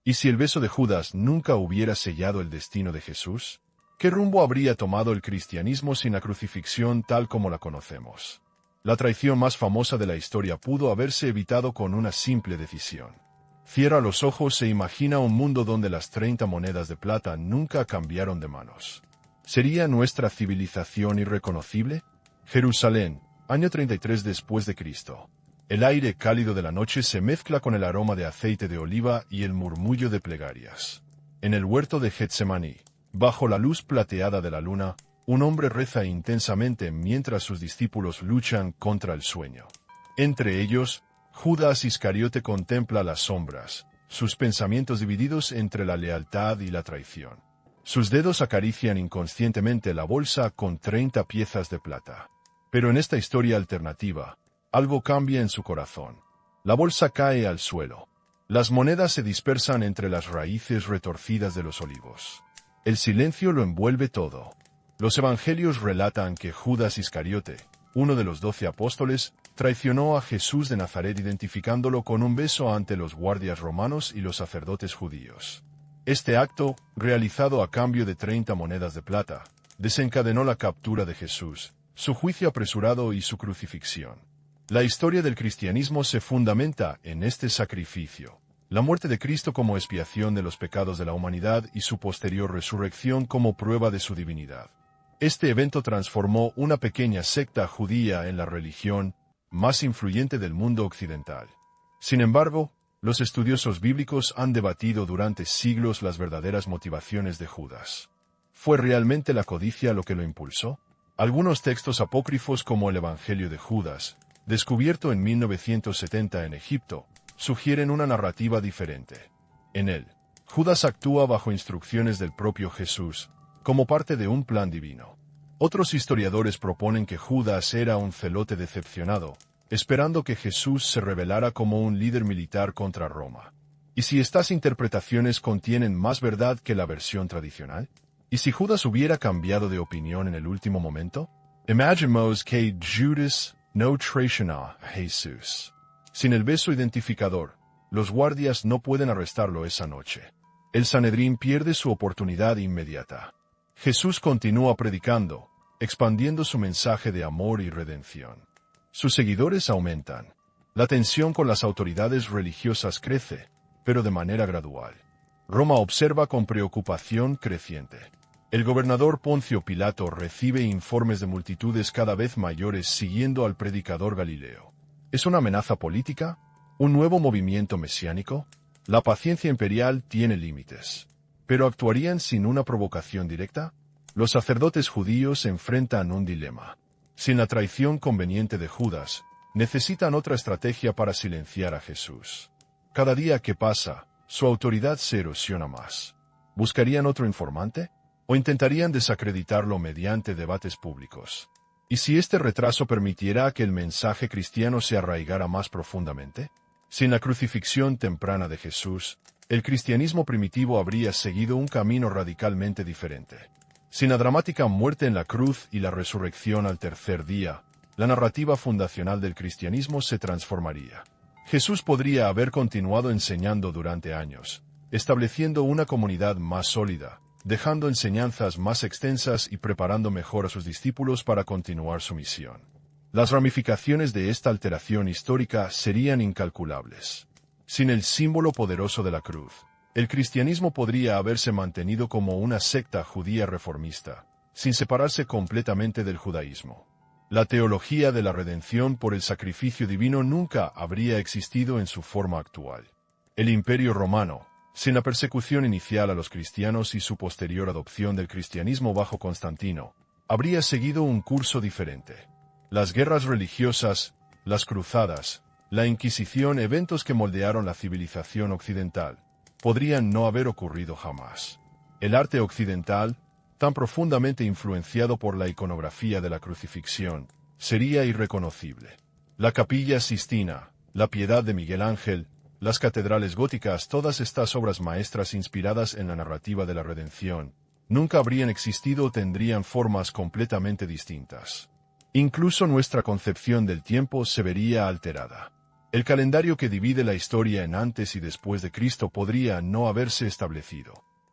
¿Y si el beso de Judas nunca hubiera sellado el destino de Jesús? ¿Qué rumbo habría tomado el cristianismo sin la crucifixión tal como la conocemos? La traición más famosa de la historia pudo haberse evitado con una simple decisión. Cierra los ojos e imagina un mundo donde las 30 monedas de plata nunca cambiaron de manos. ¿Sería nuestra civilización irreconocible? Jerusalén, año 33 después de Cristo. El aire cálido de la noche se mezcla con el aroma de aceite de oliva y el murmullo de plegarias. En el huerto de Getsemaní, bajo la luz plateada de la luna, un hombre reza intensamente mientras sus discípulos luchan contra el sueño. Entre ellos, Judas Iscariote contempla las sombras, sus pensamientos divididos entre la lealtad y la traición. Sus dedos acarician inconscientemente la bolsa con 30 piezas de plata. Pero en esta historia alternativa, algo cambia en su corazón. La bolsa cae al suelo. Las monedas se dispersan entre las raíces retorcidas de los olivos. El silencio lo envuelve todo. Los evangelios relatan que Judas Iscariote, uno de los 12 apóstoles, traicionó a Jesús de Nazaret identificándolo con un beso ante los guardias romanos y los sacerdotes judíos. Este acto, realizado a cambio de 30 monedas de plata, desencadenó la captura de Jesús, su juicio apresurado y su crucifixión. La historia del cristianismo se fundamenta en este sacrificio. La muerte de Cristo como expiación de los pecados de la humanidad y su posterior resurrección como prueba de su divinidad. Este evento transformó una pequeña secta judía en la religión más influyente del mundo occidental. Sin embargo, los estudiosos bíblicos han debatido durante siglos las verdaderas motivaciones de Judas. ¿Fue realmente la codicia lo que lo impulsó? Algunos textos apócrifos como el Evangelio de Judas, descubierto en 1970 en Egipto, sugieren una narrativa diferente. En él, Judas actúa bajo instrucciones del propio Jesús, como parte de un plan divino. Otros historiadores proponen que Judas era un celote decepcionado, esperando que Jesús se revelara como un líder militar contra Roma. ¿Y si estas interpretaciones contienen más verdad que la versión tradicional? ¿Y si Judas hubiera cambiado de opinión en el último momento? Imaginemos que Judas no traicionó a Jesús. Sin el beso identificador, los guardias no pueden arrestarlo esa noche. El Sanedrín pierde su oportunidad inmediata. Jesús continúa predicando, expandiendo su mensaje de amor y redención. Sus seguidores aumentan. La tensión con las autoridades religiosas crece, pero de manera gradual. Roma observa con preocupación creciente. El gobernador Poncio Pilato recibe informes de multitudes cada vez mayores siguiendo al predicador Galileo. ¿Es una amenaza política? ¿Un nuevo movimiento mesiánico? La paciencia imperial tiene límites. ¿Pero actuarían sin una provocación directa? Los sacerdotes judíos enfrentan un dilema. Sin la traición conveniente de Judas, necesitan otra estrategia para silenciar a Jesús. Cada día que pasa, su autoridad se erosiona más. ¿Buscarían otro informante? ¿O intentarían desacreditarlo mediante debates públicos? ¿Y si este retraso permitiera que el mensaje cristiano se arraigara más profundamente? Sin la crucifixión temprana de Jesús, el cristianismo primitivo habría seguido un camino radicalmente diferente. Sin la dramática muerte en la cruz y la resurrección al tercer día, la narrativa fundacional del cristianismo se transformaría. Jesús podría haber continuado enseñando durante años, estableciendo una comunidad más sólida, dejando enseñanzas más extensas y preparando mejor a sus discípulos para continuar su misión. Las ramificaciones de esta alteración histórica serían incalculables. Sin el símbolo poderoso de la cruz, el cristianismo podría haberse mantenido como una secta judía reformista, sin separarse completamente del judaísmo. La teología de la redención por el sacrificio divino nunca habría existido en su forma actual. El Imperio Romano, sin la persecución inicial a los cristianos y su posterior adopción del cristianismo bajo Constantino, habría seguido un curso diferente. Las guerras religiosas, las cruzadas, la Inquisición, eventos que moldearon la civilización occidental, podrían no haber ocurrido jamás. El arte occidental, tan profundamente influenciado por la iconografía de la crucifixión, sería irreconocible. La Capilla Sistina, la Piedad de Miguel Ángel, las catedrales góticas, todas estas obras maestras inspiradas en la narrativa de la redención, nunca habrían existido o tendrían formas completamente distintas. Incluso nuestra concepción del tiempo se vería alterada. El calendario que divide la historia en antes y después de Cristo podría no haberse establecido.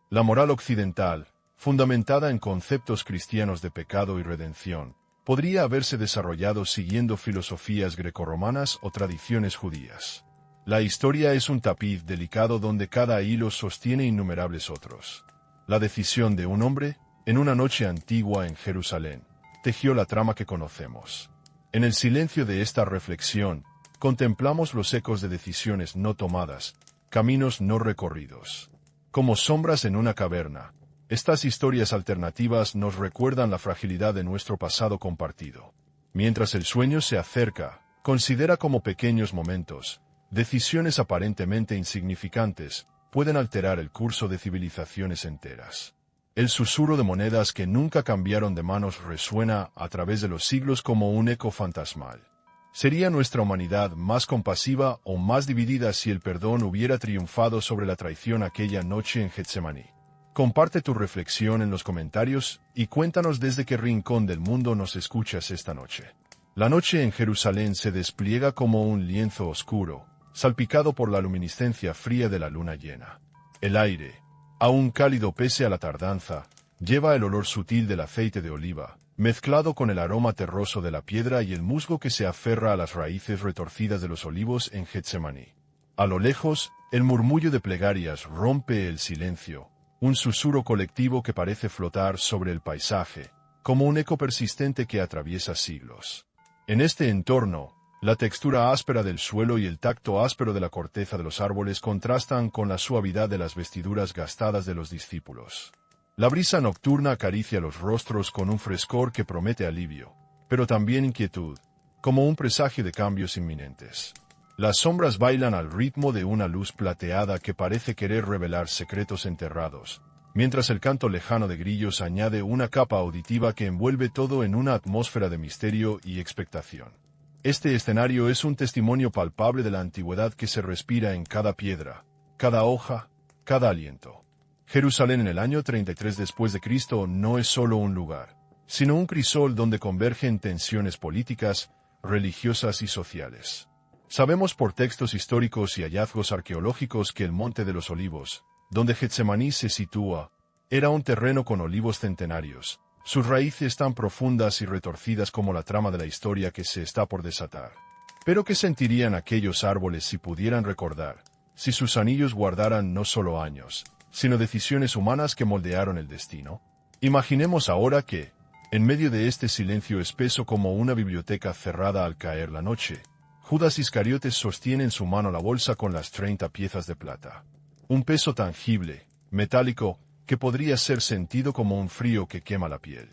La moral occidental, fundamentada en conceptos cristianos de pecado y redención, podría haberse desarrollado siguiendo filosofías grecorromanas o tradiciones judías. La historia es un tapiz delicado donde cada hilo sostiene innumerables otros. La decisión de un hombre, en una noche antigua en Jerusalén, tejió la trama que conocemos. En el silencio de esta reflexión, contemplamos los ecos de decisiones no tomadas, caminos no recorridos. Como sombras en una caverna, estas historias alternativas nos recuerdan la fragilidad de nuestro pasado compartido. Mientras el sueño se acerca, considera como pequeños momentos, decisiones aparentemente insignificantes, pueden alterar el curso de civilizaciones enteras. El susurro de monedas que nunca cambiaron de manos resuena a través de los siglos como un eco fantasmal. ¿Sería nuestra humanidad más compasiva o más dividida si el perdón hubiera triunfado sobre la traición aquella noche en Getsemaní? Comparte tu reflexión en los comentarios y cuéntanos desde qué rincón del mundo nos escuchas esta noche. La noche en Jerusalén se despliega como un lienzo oscuro, salpicado por la luminiscencia fría de la luna llena. El aire, aún cálido pese a la tardanza, lleva el olor sutil del aceite de oliva, mezclado con el aroma terroso de la piedra y el musgo que se aferra a las raíces retorcidas de los olivos en Getsemaní. A lo lejos, el murmullo de plegarias rompe el silencio, un susurro colectivo que parece flotar sobre el paisaje, como un eco persistente que atraviesa siglos. En este entorno, la textura áspera del suelo y el tacto áspero de la corteza de los árboles contrastan con la suavidad de las vestiduras gastadas de los discípulos. La brisa nocturna acaricia los rostros con un frescor que promete alivio, pero también inquietud, como un presagio de cambios inminentes. Las sombras bailan al ritmo de una luz plateada que parece querer revelar secretos enterrados, mientras el canto lejano de grillos añade una capa auditiva que envuelve todo en una atmósfera de misterio y expectación. Este escenario es un testimonio palpable de la antigüedad que se respira en cada piedra, cada hoja, cada aliento. Jerusalén en el año 33 después de Cristo no es solo un lugar, sino un crisol donde convergen tensiones políticas, religiosas y sociales. Sabemos por textos históricos y hallazgos arqueológicos que el Monte de los Olivos, donde Getsemaní se sitúa, era un terreno con olivos centenarios, sus raíces tan profundas y retorcidas como la trama de la historia que se está por desatar. Pero ¿qué sentirían aquellos árboles si pudieran recordar, si sus anillos guardaran no solo años, sino decisiones humanas que moldearon el destino? Imaginemos ahora que, en medio de este silencio espeso como una biblioteca cerrada al caer la noche, Judas Iscariote sostiene en su mano la bolsa con las 30 piezas de plata. Un peso tangible, metálico, que podría ser sentido como un frío que quema la piel.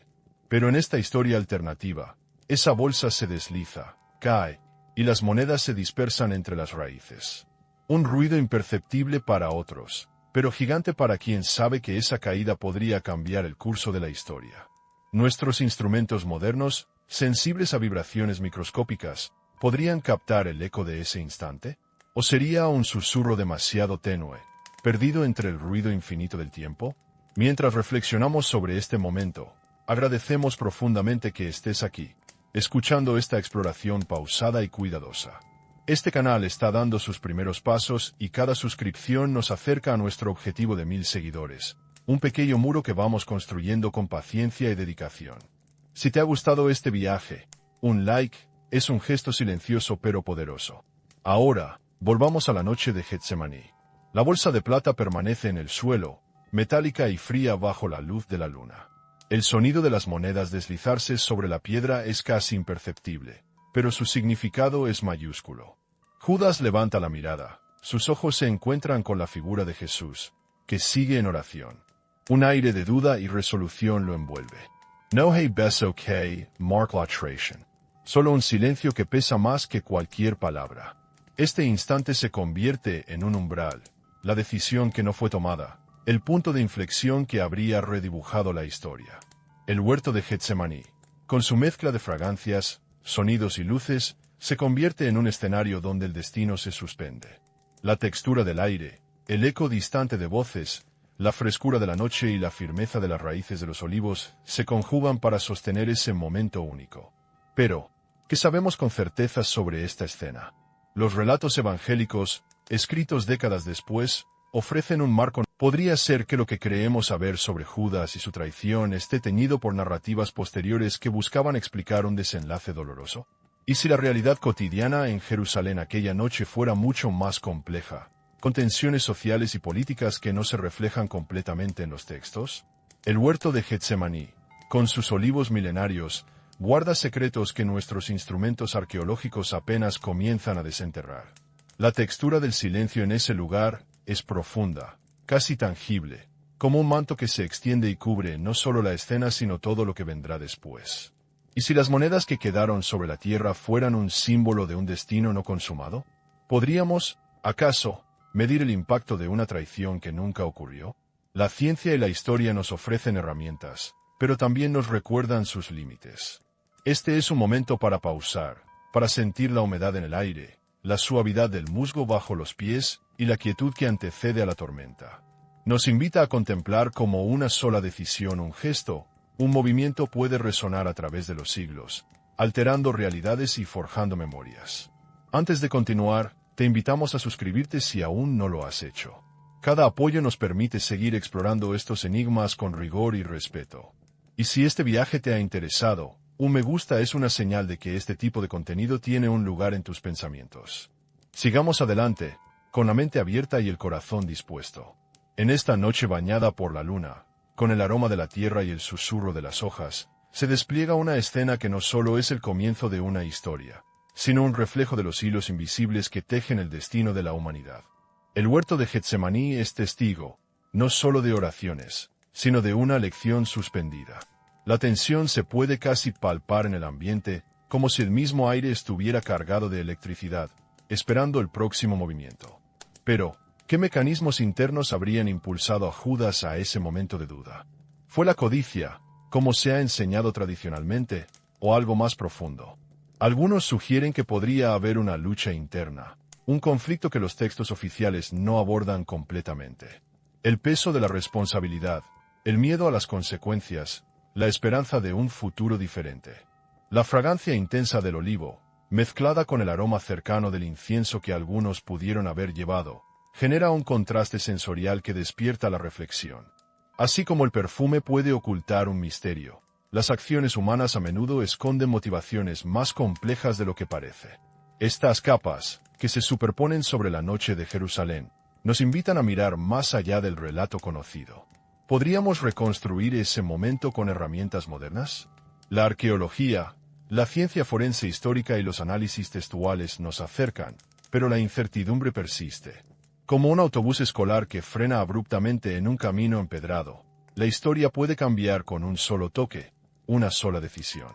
Pero en esta historia alternativa, esa bolsa se desliza, cae, y las monedas se dispersan entre las raíces. Un ruido imperceptible para otros, pero gigante para quien sabe que esa caída podría cambiar el curso de la historia. Nuestros instrumentos modernos, sensibles a vibraciones microscópicas, ¿podrían captar el eco de ese instante? ¿O sería un susurro demasiado tenue, perdido entre el ruido infinito del tiempo? Mientras reflexionamos sobre este momento, agradecemos profundamente que estés aquí, escuchando esta exploración pausada y cuidadosa. Este canal está dando sus primeros pasos y cada suscripción nos acerca a nuestro objetivo de 1000 seguidores, un pequeño muro que vamos construyendo con paciencia y dedicación. Si te ha gustado este viaje, un like es un gesto silencioso pero poderoso. Ahora, volvamos a la noche de Getsemaní. La bolsa de plata permanece en el suelo, metálica y fría bajo la luz de la luna. El sonido de las monedas deslizarse sobre la piedra es casi imperceptible, pero su significado es mayúsculo. Judas levanta la mirada, sus ojos se encuentran con la figura de Jesús, que sigue en oración. Un aire de duda y resolución lo envuelve. No hay beso que marque la traición. Solo un silencio que pesa más que cualquier palabra. Este instante se convierte en un umbral, la decisión que no fue tomada, el punto de inflexión que habría redibujado la historia. El huerto de Getsemaní, con su mezcla de fragancias, sonidos y luces, se convierte en un escenario donde el destino se suspende. La textura del aire, el eco distante de voces, la frescura de la noche y la firmeza de las raíces de los olivos se conjugan para sostener ese momento único. Pero, ¿qué sabemos con certeza sobre esta escena? Los relatos evangélicos, escritos décadas después, ofrecen un marco. Podría ser que lo que creemos saber sobre Judas y su traición esté teñido por narrativas posteriores que buscaban explicar un desenlace doloroso. ¿Y si la realidad cotidiana en Jerusalén aquella noche fuera mucho más compleja, con tensiones sociales y políticas que no se reflejan completamente en los textos? El huerto de Getsemaní, con sus olivos milenarios, guarda secretos que nuestros instrumentos arqueológicos apenas comienzan a desenterrar. La textura del silencio en ese lugar es profunda, casi tangible, como un manto que se extiende y cubre no solo la escena sino todo lo que vendrá después. ¿Y si las monedas que quedaron sobre la tierra fueran un símbolo de un destino no consumado? ¿Podríamos, acaso, medir el impacto de una traición que nunca ocurrió? La ciencia y la historia nos ofrecen herramientas, pero también nos recuerdan sus límites. Este es un momento para pausar, para sentir la humedad en el aire, la suavidad del musgo bajo los pies y la quietud que antecede a la tormenta. Nos invita a contemplar cómo una sola decisión, un gesto, un movimiento puede resonar a través de los siglos, alterando realidades y forjando memorias. Antes de continuar, te invitamos a suscribirte si aún no lo has hecho. Cada apoyo nos permite seguir explorando estos enigmas con rigor y respeto. Y si este viaje te ha interesado, un me gusta es una señal de que este tipo de contenido tiene un lugar en tus pensamientos. Sigamos adelante, con la mente abierta y el corazón dispuesto. En esta noche bañada por la luna, con el aroma de la tierra y el susurro de las hojas, se despliega una escena que no solo es el comienzo de una historia, sino un reflejo de los hilos invisibles que tejen el destino de la humanidad. El huerto de Getsemaní es testigo, no solo de oraciones, sino de una lección suspendida. La tensión se puede casi palpar en el ambiente, como si el mismo aire estuviera cargado de electricidad, esperando el próximo movimiento. Pero, ¿qué mecanismos internos habrían impulsado a Judas a ese momento de duda? ¿Fue la codicia, como se ha enseñado tradicionalmente, o algo más profundo? Algunos sugieren que podría haber una lucha interna, un conflicto que los textos oficiales no abordan completamente. El peso de la responsabilidad, el miedo a las consecuencias, la esperanza de un futuro diferente. La fragancia intensa del olivo, mezclada con el aroma cercano del incienso que algunos pudieron haber llevado, genera un contraste sensorial que despierta la reflexión. Así como el perfume puede ocultar un misterio, las acciones humanas a menudo esconden motivaciones más complejas de lo que parece. Estas capas, que se superponen sobre la noche de Jerusalén, nos invitan a mirar más allá del relato conocido. ¿Podríamos reconstruir ese momento con herramientas modernas? La arqueología, la ciencia forense histórica y los análisis textuales nos acercan, pero la incertidumbre persiste. Como un autobús escolar que frena abruptamente en un camino empedrado, la historia puede cambiar con un solo toque, una sola decisión.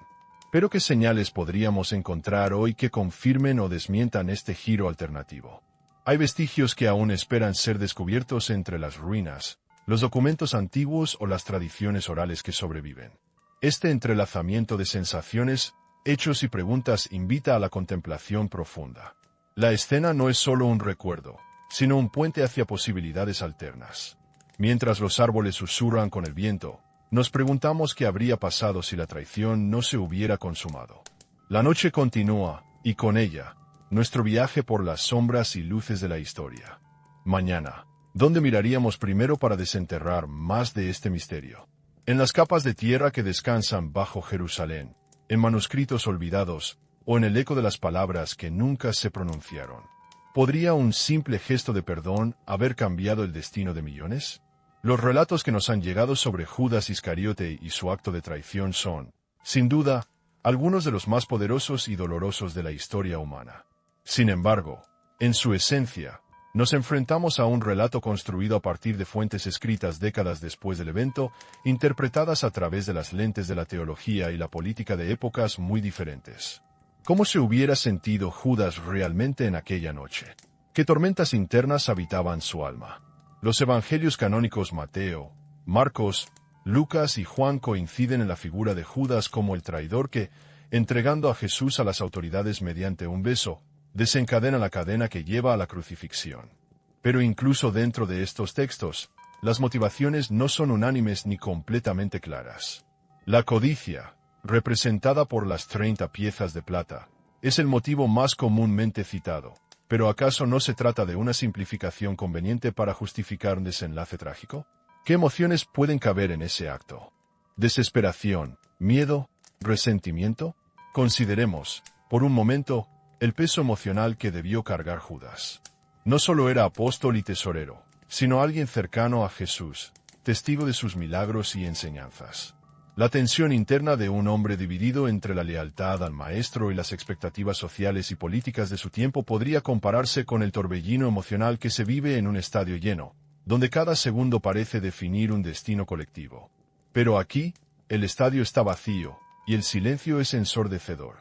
Pero ¿qué señales podríamos encontrar hoy que confirmen o desmientan este giro alternativo? Hay vestigios que aún esperan ser descubiertos entre las ruinas, los documentos antiguos o las tradiciones orales que sobreviven. Este entrelazamiento de sensaciones, hechos y preguntas invita a la contemplación profunda. La escena no es solo un recuerdo, sino un puente hacia posibilidades alternas. Mientras los árboles susurran con el viento, nos preguntamos qué habría pasado si la traición no se hubiera consumado. La noche continúa, y con ella, nuestro viaje por las sombras y luces de la historia. Mañana, ¿dónde miraríamos primero para desenterrar más de este misterio? En las capas de tierra que descansan bajo Jerusalén, en manuscritos olvidados, o en el eco de las palabras que nunca se pronunciaron. ¿Podría un simple gesto de perdón haber cambiado el destino de millones? Los relatos que nos han llegado sobre Judas Iscariote y su acto de traición son, sin duda, algunos de los más poderosos y dolorosos de la historia humana. Sin embargo, en su esencia, nos enfrentamos a un relato construido a partir de fuentes escritas décadas después del evento, interpretadas a través de las lentes de la teología y la política de épocas muy diferentes. ¿Cómo se hubiera sentido Judas realmente en aquella noche? ¿Qué tormentas internas habitaban su alma? Los evangelios canónicos Mateo, Marcos, Lucas y Juan coinciden en la figura de Judas como el traidor que, entregando a Jesús a las autoridades mediante un beso, desencadena la cadena que lleva a la crucifixión. Pero incluso dentro de estos textos, las motivaciones no son unánimes ni completamente claras. La codicia, representada por las 30 piezas de plata, es el motivo más comúnmente citado, Pero ¿acaso no se trata de una simplificación conveniente para justificar un desenlace trágico? ¿Qué emociones pueden caber en ese acto? ¿Desesperación, miedo, resentimiento? Consideremos, por un momento, el peso emocional que debió cargar Judas. No solo era apóstol y tesorero, sino alguien cercano a Jesús, testigo de sus milagros y enseñanzas. La tensión interna de un hombre dividido entre la lealtad al maestro y las expectativas sociales y políticas de su tiempo podría compararse con el torbellino emocional que se vive en un estadio lleno, donde cada segundo parece definir un destino colectivo. Pero aquí, el estadio está vacío, y el silencio es ensordecedor.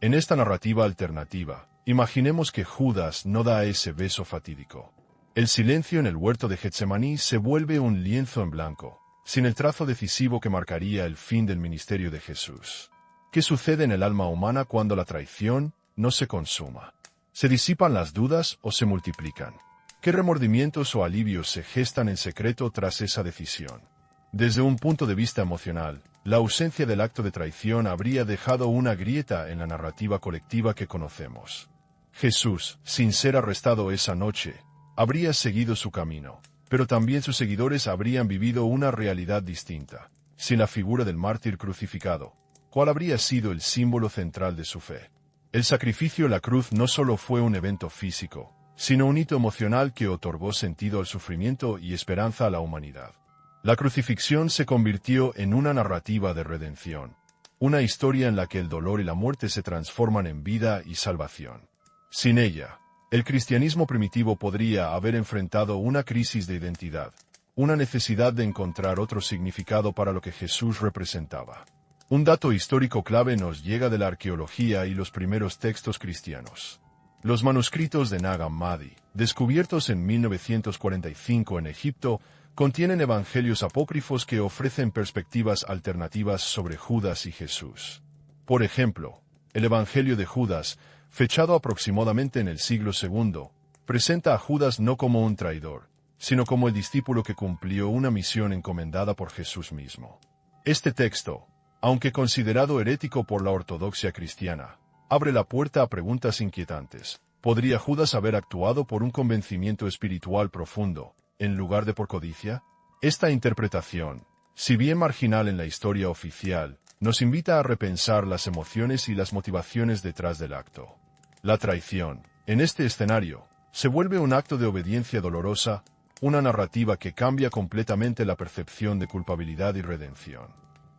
En esta narrativa alternativa, imaginemos que Judas no da ese beso fatídico. El silencio en el huerto de Getsemaní se vuelve un lienzo en blanco, sin el trazo decisivo que marcaría el fin del ministerio de Jesús. ¿Qué sucede en el alma humana cuando la traición no se consuma? ¿Se disipan las dudas o se multiplican? ¿Qué remordimientos o alivios se gestan en secreto tras esa decisión? Desde un punto de vista emocional, la ausencia del acto de traición habría dejado una grieta en la narrativa colectiva que conocemos. Jesús, sin ser arrestado esa noche, habría seguido su camino, pero también sus seguidores habrían vivido una realidad distinta. Sin la figura del mártir crucificado, ¿cuál habría sido el símbolo central de su fe? El sacrificio en la cruz no solo fue un evento físico, sino un hito emocional que otorgó sentido al sufrimiento y esperanza a la humanidad. La crucifixión se convirtió en una narrativa de redención, una historia en la que el dolor y la muerte se transforman en vida y salvación. Sin ella, el cristianismo primitivo podría haber enfrentado una crisis de identidad, una necesidad de encontrar otro significado para lo que Jesús representaba. Un dato histórico clave nos llega de la arqueología y los primeros textos cristianos. Los manuscritos de Nag Hammadi, descubiertos en 1945 en Egipto, contienen evangelios apócrifos que ofrecen perspectivas alternativas sobre Judas y Jesús. Por ejemplo, el Evangelio de Judas, fechado aproximadamente en el siglo II, presenta a Judas no como un traidor, sino como el discípulo que cumplió una misión encomendada por Jesús mismo. Este texto, aunque considerado herético por la ortodoxia cristiana, abre la puerta a preguntas inquietantes. ¿Podría Judas haber actuado por un convencimiento espiritual profundo, en lugar de por codicia? Esta interpretación, si bien marginal en la historia oficial, nos invita a repensar las emociones y las motivaciones detrás del acto. La traición, en este escenario, se vuelve un acto de obediencia dolorosa, una narrativa que cambia completamente la percepción de culpabilidad y redención.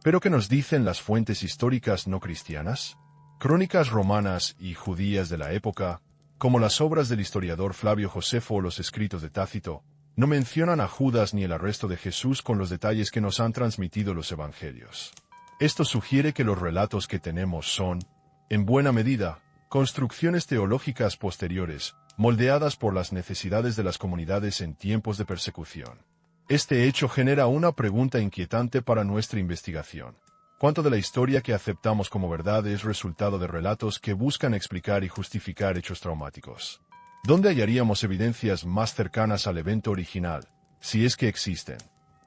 ¿Pero qué nos dicen las fuentes históricas no cristianas? Crónicas romanas y judías de la época, como las obras del historiador Flavio Josefo o los escritos de Tácito, no mencionan a Judas ni el arresto de Jesús con los detalles que nos han transmitido los evangelios. Esto sugiere que los relatos que tenemos son, en buena medida, construcciones teológicas posteriores, moldeadas por las necesidades de las comunidades en tiempos de persecución. Este hecho genera una pregunta inquietante para nuestra investigación. ¿Cuánto de la historia que aceptamos como verdad es resultado de relatos que buscan explicar y justificar hechos traumáticos? ¿Dónde hallaríamos evidencias más cercanas al evento original, si es que existen?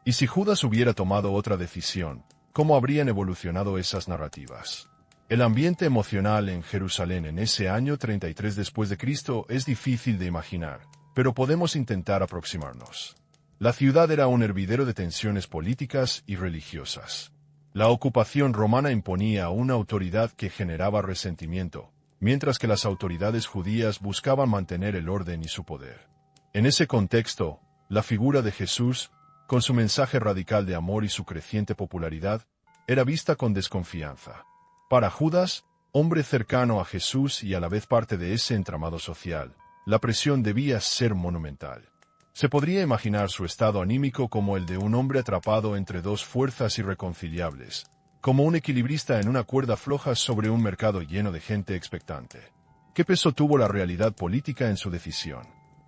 Y si Judas hubiera tomado otra decisión, ¿cómo habrían evolucionado esas narrativas? El ambiente emocional en Jerusalén en ese año 33 después de Cristo es difícil de imaginar, pero podemos intentar aproximarnos. La ciudad era un hervidero de tensiones políticas y religiosas. La ocupación romana imponía una autoridad que generaba resentimiento, mientras que las autoridades judías buscaban mantener el orden y su poder. En ese contexto, la figura de Jesús, con su mensaje radical de amor y su creciente popularidad, era vista con desconfianza. Para Judas, hombre cercano a Jesús y a la vez parte de ese entramado social, la presión debía ser monumental. Se podría imaginar su estado anímico como el de un hombre atrapado entre dos fuerzas irreconciliables, como un equilibrista en una cuerda floja sobre un mercado lleno de gente expectante. ¿Qué peso tuvo la realidad política en su decisión?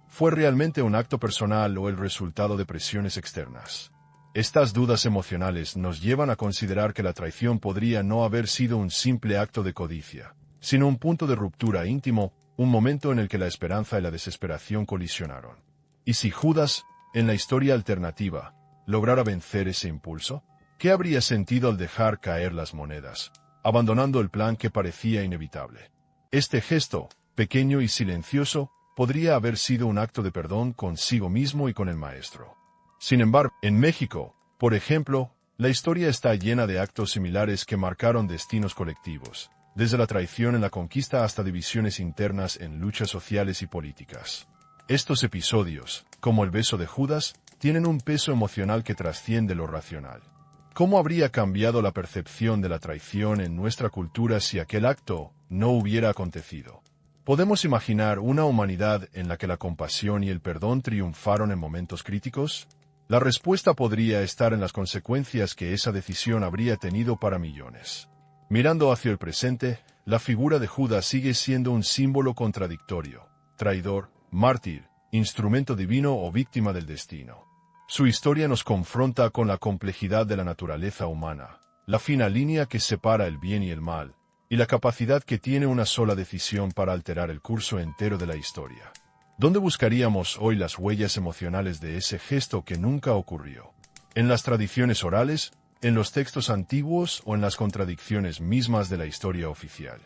¿Fue realmente un acto personal o el resultado de presiones externas? Estas dudas emocionales nos llevan a considerar que la traición podría no haber sido un simple acto de codicia, sino un punto de ruptura íntimo, un momento en el que la esperanza y la desesperación colisionaron. ¿Y si Judas, en la historia alternativa, lograra vencer ese impulso? ¿Qué habría sentido al dejar caer las monedas, abandonando el plan que parecía inevitable? Este gesto, pequeño y silencioso, podría haber sido un acto de perdón consigo mismo y con el Maestro. Sin embargo, en México, por ejemplo, la historia está llena de actos similares que marcaron destinos colectivos, desde la traición en la conquista hasta divisiones internas en luchas sociales y políticas. Estos episodios, como el beso de Judas, tienen un peso emocional que trasciende lo racional. ¿Cómo habría cambiado la percepción de la traición en nuestra cultura si aquel acto no hubiera acontecido? ¿Podemos imaginar una humanidad en la que la compasión y el perdón triunfaron en momentos críticos? La respuesta podría estar en las consecuencias que esa decisión habría tenido para millones. Mirando hacia el presente, la figura de Judas sigue siendo un símbolo contradictorio: traidor, mártir, instrumento divino o víctima del destino. Su historia nos confronta con la complejidad de la naturaleza humana, la fina línea que separa el bien y el mal, y la capacidad que tiene una sola decisión para alterar el curso entero de la historia. ¿Dónde buscaríamos hoy las huellas emocionales de ese gesto que nunca ocurrió? ¿En las tradiciones orales, en los textos antiguos o en las contradicciones mismas de la historia oficial?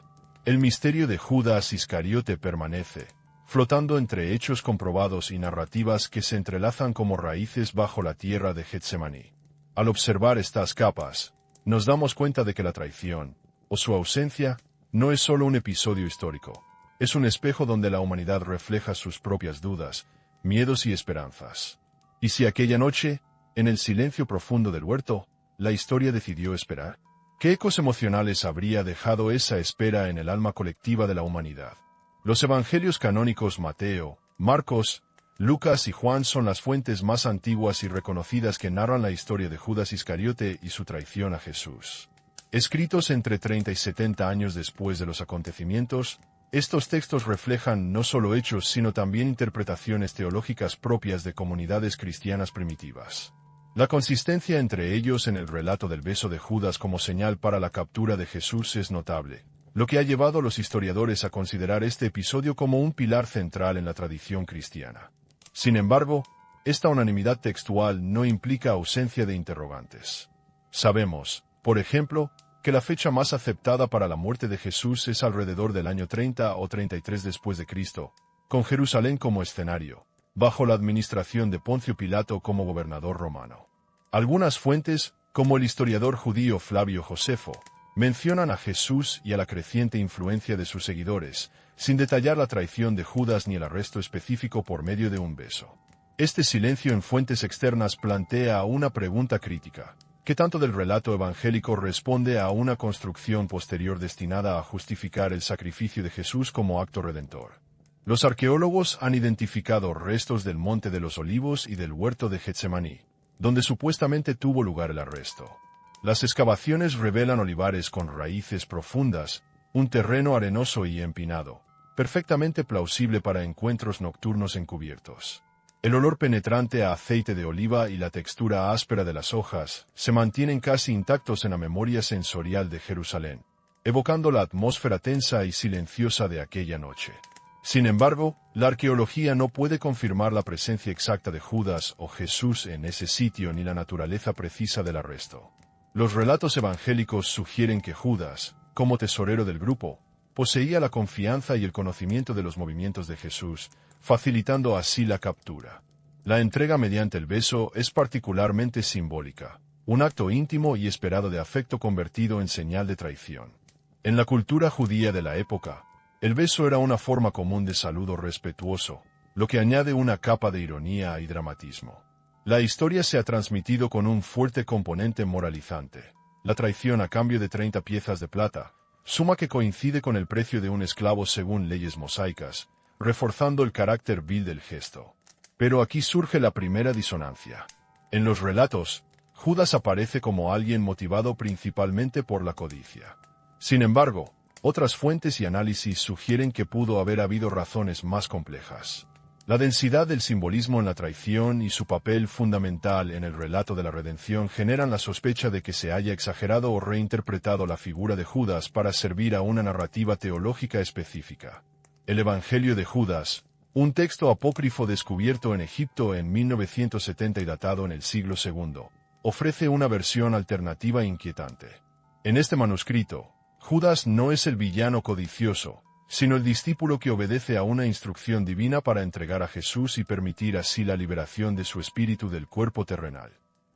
El misterio de Judas Iscariote permanece, flotando entre hechos comprobados y narrativas que se entrelazan como raíces bajo la tierra de Getsemaní. Al observar estas capas, nos damos cuenta de que la traición, o su ausencia, no es solo un episodio histórico. Es un espejo donde la humanidad refleja sus propias dudas, miedos y esperanzas. ¿Y si aquella noche, en el silencio profundo del huerto, la historia decidió esperar? ¿Qué ecos emocionales habría dejado esa espera en el alma colectiva de la humanidad? Los evangelios canónicos Mateo, Marcos, Lucas y Juan son las fuentes más antiguas y reconocidas que narran la historia de Judas Iscariote y su traición a Jesús. Escritos entre 30 y 70 años después de los acontecimientos, estos textos reflejan no solo hechos sino también interpretaciones teológicas propias de comunidades cristianas primitivas. La consistencia entre ellos en el relato del beso de Judas como señal para la captura de Jesús es notable, lo que ha llevado a los historiadores a considerar este episodio como un pilar central en la tradición cristiana. Sin embargo, esta unanimidad textual no implica ausencia de interrogantes. Sabemos, por ejemplo, que la fecha más aceptada para la muerte de Jesús es alrededor del año 30 o 33 después de Cristo, con Jerusalén como escenario, bajo la administración de Poncio Pilato como gobernador romano. Algunas fuentes, como el historiador judío Flavio Josefo, mencionan a Jesús y a la creciente influencia de sus seguidores, sin detallar la traición de Judas ni el arresto específico por medio de un beso. Este silencio en fuentes externas plantea una pregunta crítica: ¿qué tanto del relato evangélico responde a una construcción posterior destinada a justificar el sacrificio de Jesús como acto redentor? Los arqueólogos han identificado restos del Monte de los Olivos y del huerto de Getsemaní, donde supuestamente tuvo lugar el arresto. Las excavaciones revelan olivares con raíces profundas, un terreno arenoso y empinado, perfectamente plausible para encuentros nocturnos encubiertos. El olor penetrante a aceite de oliva y la textura áspera de las hojas se mantienen casi intactos en la memoria sensorial de Jerusalén, evocando la atmósfera tensa y silenciosa de aquella noche. Sin embargo, la arqueología no puede confirmar la presencia exacta de Judas o Jesús en ese sitio ni la naturaleza precisa del arresto. Los relatos evangélicos sugieren que Judas, como tesorero del grupo, poseía la confianza y el conocimiento de los movimientos de Jesús, facilitando así la captura. La entrega mediante el beso es particularmente simbólica, un acto íntimo y esperado de afecto convertido en señal de traición. En la cultura judía de la época, el beso era una forma común de saludo respetuoso, lo que añade una capa de ironía y dramatismo. La historia se ha transmitido con un fuerte componente moralizante: la traición a cambio de 30 piezas de plata, suma que coincide con el precio de un esclavo según leyes mosaicas, reforzando el carácter vil del gesto. Pero aquí surge la primera disonancia. En los relatos, Judas aparece como alguien motivado principalmente por la codicia. Sin embargo, otras fuentes y análisis sugieren que pudo haber habido razones más complejas. La densidad del simbolismo en la traición y su papel fundamental en el relato de la redención generan la sospecha de que se haya exagerado o reinterpretado la figura de Judas para servir a una narrativa teológica específica. El Evangelio de Judas, un texto apócrifo descubierto en Egipto en 1970 y datado en el siglo II, ofrece una versión alternativa inquietante. En este manuscrito, Judas no es el villano codicioso, sino el discípulo que obedece a una instrucción divina para entregar a Jesús y permitir así la liberación de su espíritu del cuerpo terrenal.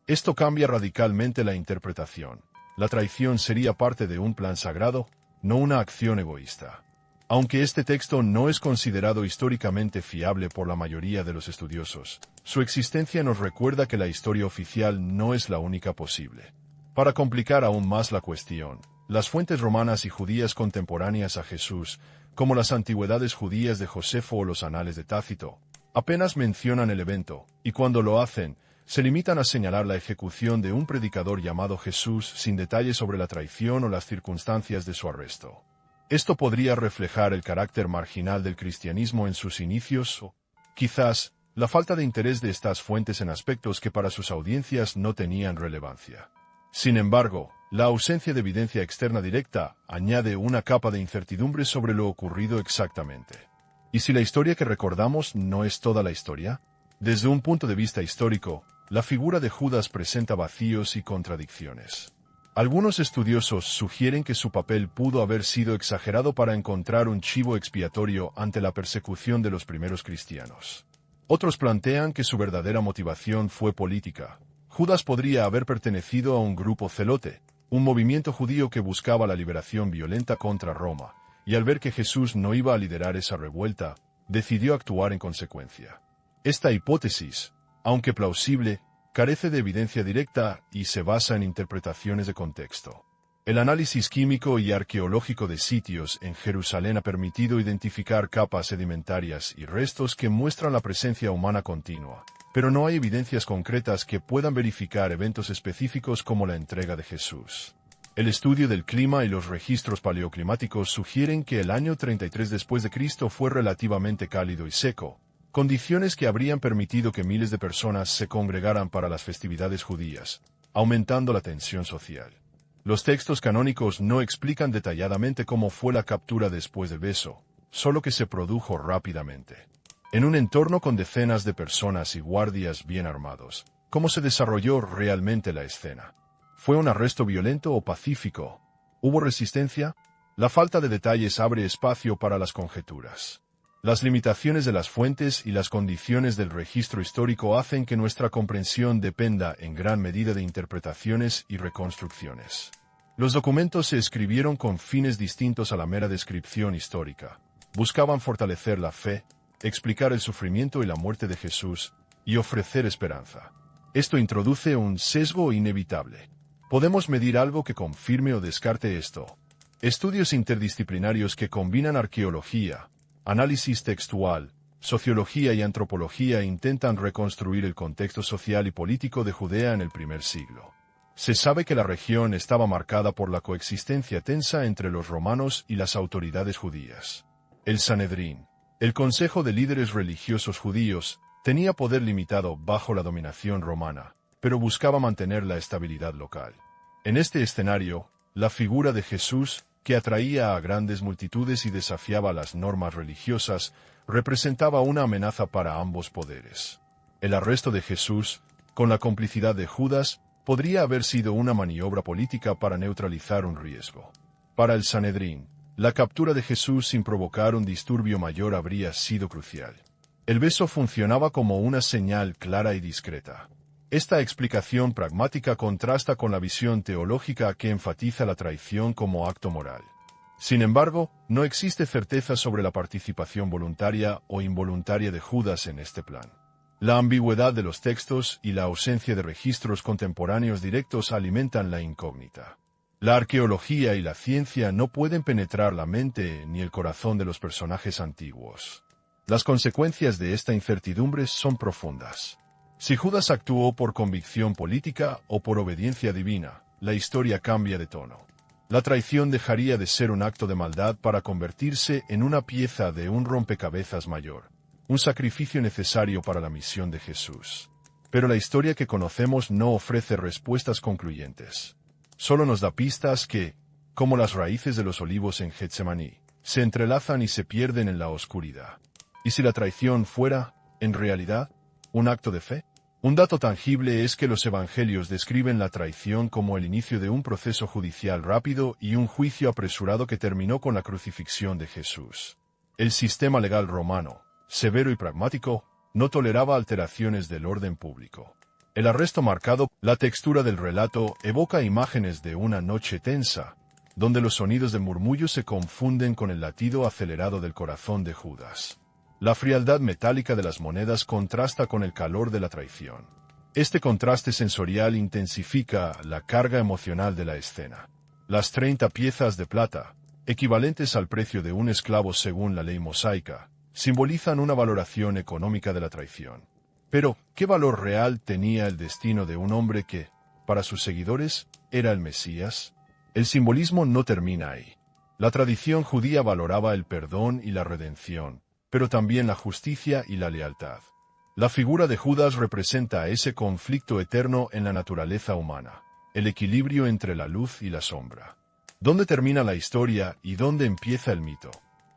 Esto cambia radicalmente la interpretación. La traición sería parte de un plan sagrado, no una acción egoísta. Aunque este texto no es considerado históricamente fiable por la mayoría de los estudiosos, su existencia nos recuerda que la historia oficial no es la única posible. Para complicar aún más la cuestión, las fuentes romanas y judías contemporáneas a Jesús, como las antigüedades judías de Josefo o los anales de Tácito, apenas mencionan el evento, y cuando lo hacen, se limitan a señalar la ejecución de un predicador llamado Jesús sin detalles sobre la traición o las circunstancias de su arresto. Esto podría reflejar el carácter marginal del cristianismo en sus inicios o, quizás, la falta de interés de estas fuentes en aspectos que para sus audiencias no tenían relevancia. Sin embargo, la ausencia de evidencia externa directa añade una capa de incertidumbre sobre lo ocurrido exactamente. ¿Y si la historia que recordamos no es toda la historia? Desde un punto de vista histórico, la figura de Judas presenta vacíos y contradicciones. Algunos estudiosos sugieren que su papel pudo haber sido exagerado para encontrar un chivo expiatorio ante la persecución de los primeros cristianos. Otros plantean que su verdadera motivación fue política. Judas podría haber pertenecido a un grupo celote, un movimiento judío que buscaba la liberación violenta contra Roma, y al ver que Jesús no iba a liderar esa revuelta, decidió actuar en consecuencia. Esta hipótesis, aunque plausible, carece de evidencia directa y se basa en interpretaciones de contexto. El análisis químico y arqueológico de sitios en Jerusalén ha permitido identificar capas sedimentarias y restos que muestran la presencia humana continua, pero no hay evidencias concretas que puedan verificar eventos específicos como la entrega de Jesús. El estudio del clima y los registros paleoclimáticos sugieren que el año 33 después de Cristo fue relativamente cálido y seco, condiciones que habrían permitido que miles de personas se congregaran para las festividades judías, aumentando la tensión social. Los textos canónicos no explican detalladamente cómo fue la captura después del beso, solo que se produjo rápidamente. En un entorno con decenas de personas y guardias bien armados, ¿cómo se desarrolló realmente la escena? ¿Fue un arresto violento o pacífico? ¿Hubo resistencia? La falta de detalles abre espacio para las conjeturas. Las limitaciones de las fuentes y las condiciones del registro histórico hacen que nuestra comprensión dependa en gran medida de interpretaciones y reconstrucciones. Los documentos se escribieron con fines distintos a la mera descripción histórica. Buscaban fortalecer la fe, explicar el sufrimiento y la muerte de Jesús, y ofrecer esperanza. Esto introduce un sesgo inevitable. Podemos medir algo que confirme o descarte esto. Estudios interdisciplinarios que combinan arqueología, análisis textual, sociología y antropología intentan reconstruir el contexto social y político de Judea en el primer siglo. Se sabe que la región estaba marcada por la coexistencia tensa entre los romanos y las autoridades judías. El Sanedrín, el consejo de líderes religiosos judíos, tenía poder limitado bajo la dominación romana, pero buscaba mantener la estabilidad local. En este escenario, la figura de Jesús, que atraía a grandes multitudes y desafiaba las normas religiosas, representaba una amenaza para ambos poderes. El arresto de Jesús, con la complicidad de Judas, podría haber sido una maniobra política para neutralizar un riesgo. Para el Sanedrín, la captura de Jesús sin provocar un disturbio mayor habría sido crucial. El beso funcionaba como una señal clara y discreta. Esta explicación pragmática contrasta con la visión teológica que enfatiza la traición como acto moral. Sin embargo, no existe certeza sobre la participación voluntaria o involuntaria de Judas en este plan. La ambigüedad de los textos y la ausencia de registros contemporáneos directos alimentan la incógnita. La arqueología y la ciencia no pueden penetrar la mente ni el corazón de los personajes antiguos. Las consecuencias de esta incertidumbre son profundas. Si Judas actuó por convicción política o por obediencia divina, la historia cambia de tono. La traición dejaría de ser un acto de maldad para convertirse en una pieza de un rompecabezas mayor, un sacrificio necesario para la misión de Jesús. Pero la historia que conocemos no ofrece respuestas concluyentes. Solo nos da pistas que, como las raíces de los olivos en Getsemaní, se entrelazan y se pierden en la oscuridad. ¿Y si la traición fuera, en realidad, un acto de fe? Un dato tangible es que los evangelios describen la traición como el inicio de un proceso judicial rápido y un juicio apresurado que terminó con la crucifixión de Jesús. El sistema legal romano, severo y pragmático, no toleraba alteraciones del orden público. El arresto marcado, la textura del relato evoca imágenes de una noche tensa, donde los sonidos de murmullo se confunden con el latido acelerado del corazón de Judas. La frialdad metálica de las monedas contrasta con el calor de la traición. Este contraste sensorial intensifica la carga emocional de la escena. Las 30 piezas de plata, equivalentes al precio de un esclavo según la ley mosaica, simbolizan una valoración económica de la traición. Pero, ¿qué valor real tenía el destino de un hombre que, para sus seguidores, era el Mesías? El simbolismo no termina ahí. La tradición judía valoraba el perdón y la redención, pero también la justicia y la lealtad. La figura de Judas representa ese conflicto eterno en la naturaleza humana, el equilibrio entre la luz y la sombra. ¿Dónde termina la historia y dónde empieza el mito?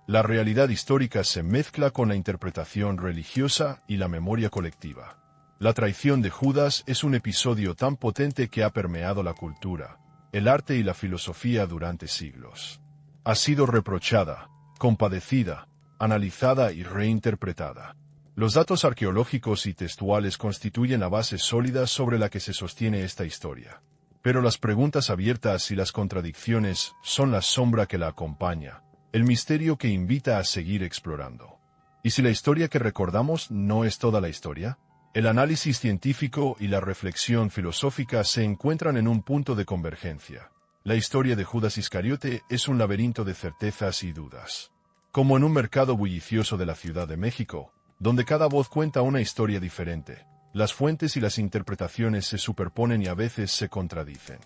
La realidad histórica se mezcla con la interpretación religiosa y la memoria colectiva. La traición de Judas es un episodio tan potente que ha permeado la cultura, el arte y la filosofía durante siglos. Ha sido reprochada, compadecida, analizada y reinterpretada. Los datos arqueológicos y textuales constituyen la base sólida sobre la que se sostiene esta historia. Pero las preguntas abiertas y las contradicciones son la sombra que la acompaña, el misterio que invita a seguir explorando. ¿Y si la historia que recordamos no es toda la historia? El análisis científico y la reflexión filosófica se encuentran en un punto de convergencia. La historia de Judas Iscariote es un laberinto de certezas y dudas. Como en un mercado bullicioso de la Ciudad de México, donde cada voz cuenta una historia diferente, las fuentes y las interpretaciones se superponen y a veces se contradicen.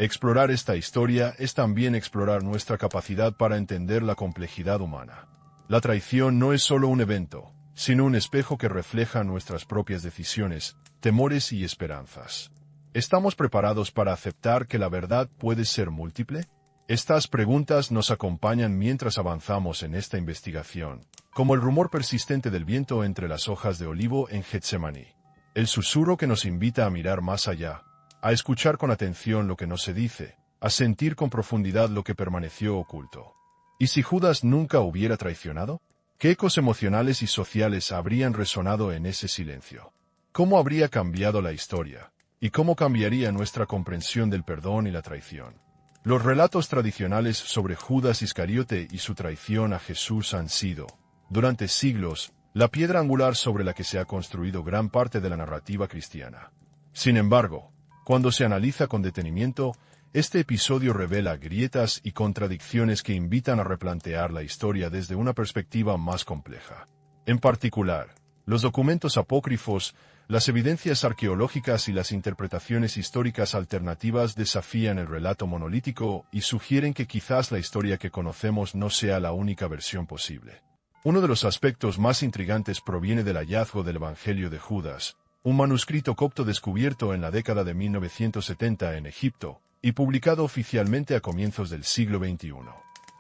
Explorar esta historia es también explorar nuestra capacidad para entender la complejidad humana. La traición no es solo un evento, sino un espejo que refleja nuestras propias decisiones, temores y esperanzas. ¿Estamos preparados para aceptar que la verdad puede ser múltiple? Estas preguntas nos acompañan mientras avanzamos en esta investigación, como el rumor persistente del viento entre las hojas de olivo en Getsemaní. El susurro que nos invita a mirar más allá, a escuchar con atención lo que no se dice, a sentir con profundidad lo que permaneció oculto. ¿Y si Judas nunca hubiera traicionado? ¿Qué ecos emocionales y sociales habrían resonado en ese silencio? ¿Cómo habría cambiado la historia? ¿Y cómo cambiaría nuestra comprensión del perdón y la traición? Los relatos tradicionales sobre Judas Iscariote y su traición a Jesús han sido, durante siglos, la piedra angular sobre la que se ha construido gran parte de la narrativa cristiana. Sin embargo, cuando se analiza con detenimiento, este episodio revela grietas y contradicciones que invitan a replantear la historia desde una perspectiva más compleja. En particular, los documentos apócrifos, las evidencias arqueológicas y las interpretaciones históricas alternativas desafían el relato monolítico y sugieren que quizás la historia que conocemos no sea la única versión posible. Uno de los aspectos más intrigantes proviene del hallazgo del Evangelio de Judas, un manuscrito copto descubierto en la década de 1970 en Egipto y publicado oficialmente a comienzos del siglo XXI.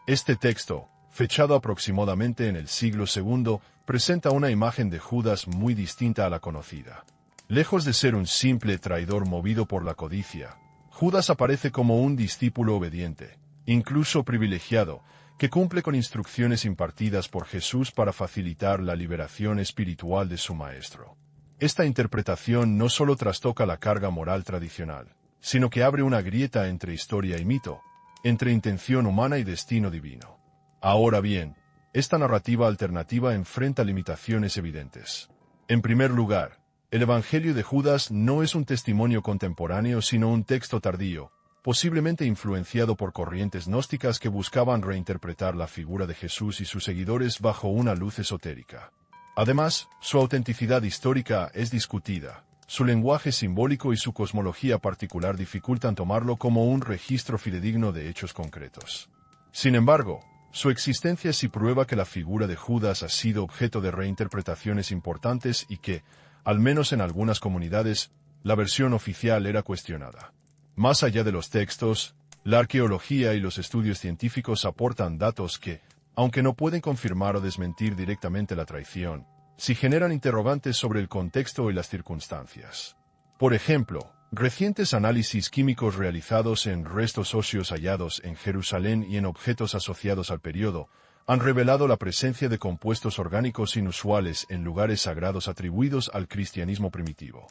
Este texto, fechado aproximadamente en el siglo II, presenta una imagen de Judas muy distinta a la conocida. Lejos de ser un simple traidor movido por la codicia, Judas aparece como un discípulo obediente, incluso privilegiado, que cumple con instrucciones impartidas por Jesús para facilitar la liberación espiritual de su maestro. Esta interpretación no solo trastoca la carga moral tradicional, sino que abre una grieta entre historia y mito, entre intención humana y destino divino. Ahora bien, esta narrativa alternativa enfrenta limitaciones evidentes. En primer lugar, el Evangelio de Judas no es un testimonio contemporáneo sino un texto tardío, posiblemente influenciado por corrientes gnósticas que buscaban reinterpretar la figura de Jesús y sus seguidores bajo una luz esotérica. Además, su autenticidad histórica es discutida. Su lenguaje simbólico y su cosmología particular dificultan tomarlo como un registro fidedigno de hechos concretos. Sin embargo, su existencia sí prueba que la figura de Judas ha sido objeto de reinterpretaciones importantes y que, al menos en algunas comunidades, la versión oficial era cuestionada. Más allá de los textos, la arqueología y los estudios científicos aportan datos que, aunque no pueden confirmar o desmentir directamente la traición, si generan interrogantes sobre el contexto y las circunstancias. Por ejemplo, recientes análisis químicos realizados en restos óseos hallados en Jerusalén y en objetos asociados al período han revelado la presencia de compuestos orgánicos inusuales en lugares sagrados atribuidos al cristianismo primitivo.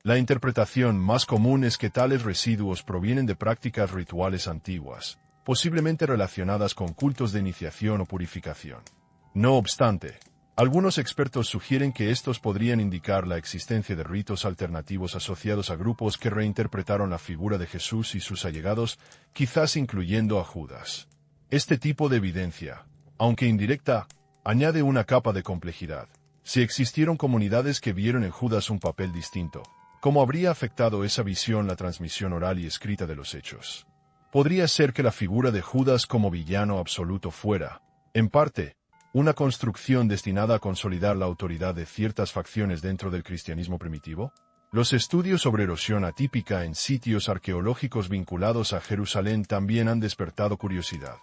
La interpretación más común es que tales residuos provienen de prácticas rituales antiguas, posiblemente relacionadas con cultos de iniciación o purificación. No obstante, algunos expertos sugieren que estos podrían indicar la existencia de ritos alternativos asociados a grupos que reinterpretaron la figura de Jesús y sus allegados, quizás incluyendo a Judas. Este tipo de evidencia, aunque indirecta, añade una capa de complejidad. Si existieron comunidades que vieron en Judas un papel distinto, ¿cómo habría afectado esa visión la transmisión oral y escrita de los hechos? Podría ser que la figura de Judas como villano absoluto fuera, en parte, una construcción destinada a consolidar la autoridad de ciertas facciones dentro del cristianismo primitivo. Los estudios sobre erosión atípica en sitios arqueológicos vinculados a Jerusalén también han despertado curiosidad.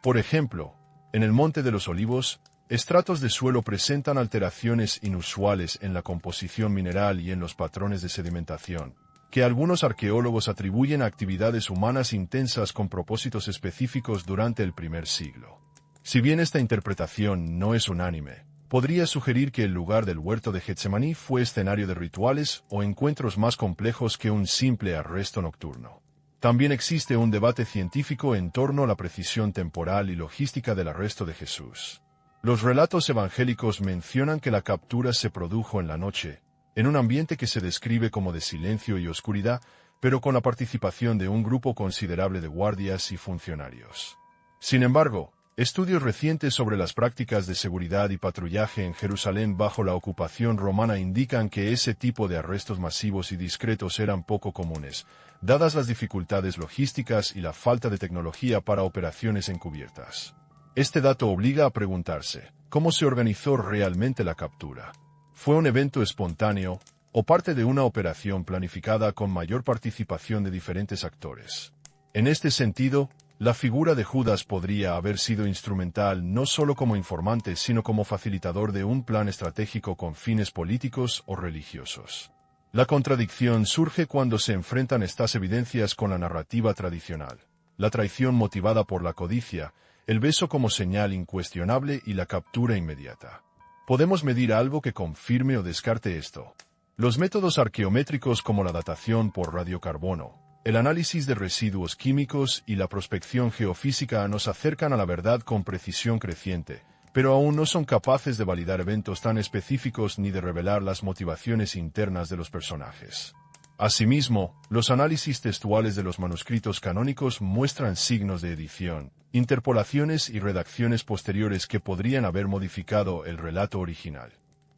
Por ejemplo, en el Monte de los Olivos, estratos de suelo presentan alteraciones inusuales en la composición mineral y en los patrones de sedimentación, que algunos arqueólogos atribuyen a actividades humanas intensas con propósitos específicos durante el primer siglo. Si bien esta interpretación no es unánime, podría sugerir que el lugar del huerto de Getsemaní fue escenario de rituales o encuentros más complejos que un simple arresto nocturno. También existe un debate científico en torno a la precisión temporal y logística del arresto de Jesús. Los relatos evangélicos mencionan que la captura se produjo en la noche, en un ambiente que se describe como de silencio y oscuridad, pero con la participación de un grupo considerable de guardias y funcionarios. Sin embargo, estudios recientes sobre las prácticas de seguridad y patrullaje en Jerusalén bajo la ocupación romana indican que ese tipo de arrestos masivos y discretos eran poco comunes, dadas las dificultades logísticas y la falta de tecnología para operaciones encubiertas. Este dato obliga a preguntarse, ¿cómo se organizó realmente la captura? ¿Fue un evento espontáneo, o parte de una operación planificada con mayor participación de diferentes actores? En este sentido, la figura de Judas podría haber sido instrumental no solo como informante sino como facilitador de un plan estratégico con fines políticos o religiosos. La contradicción surge cuando se enfrentan estas evidencias con la narrativa tradicional, la traición motivada por la codicia, el beso como señal incuestionable y la captura inmediata. Podemos medir algo que confirme o descarte esto. Los métodos arqueométricos como la datación por radiocarbono, el análisis de residuos químicos y la prospección geofísica nos acercan a la verdad con precisión creciente, pero aún no son capaces de validar eventos tan específicos ni de revelar las motivaciones internas de los personajes. Asimismo, los análisis textuales de los manuscritos canónicos muestran signos de edición, interpolaciones y redacciones posteriores que podrían haber modificado el relato original.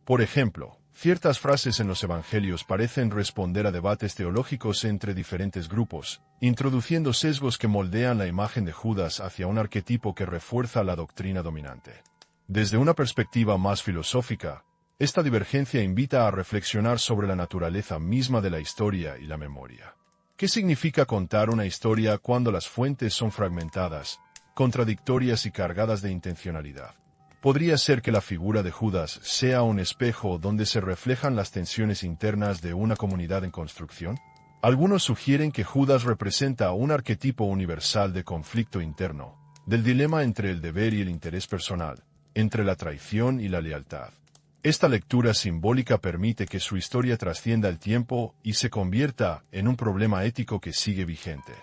Por ejemplo, ciertas frases en los evangelios parecen responder a debates teológicos entre diferentes grupos, introduciendo sesgos que moldean la imagen de Judas hacia un arquetipo que refuerza la doctrina dominante. Desde una perspectiva más filosófica, esta divergencia invita a reflexionar sobre la naturaleza misma de la historia y la memoria. ¿Qué significa contar una historia cuando las fuentes son fragmentadas, contradictorias y cargadas de intencionalidad? ¿Podría ser que la figura de Judas sea un espejo donde se reflejan las tensiones internas de una comunidad en construcción? Algunos sugieren que Judas representa un arquetipo universal de conflicto interno, del dilema entre el deber y el interés personal, entre la traición y la lealtad. Esta lectura simbólica permite que su historia trascienda el tiempo y se convierta en un problema ético que sigue vigente.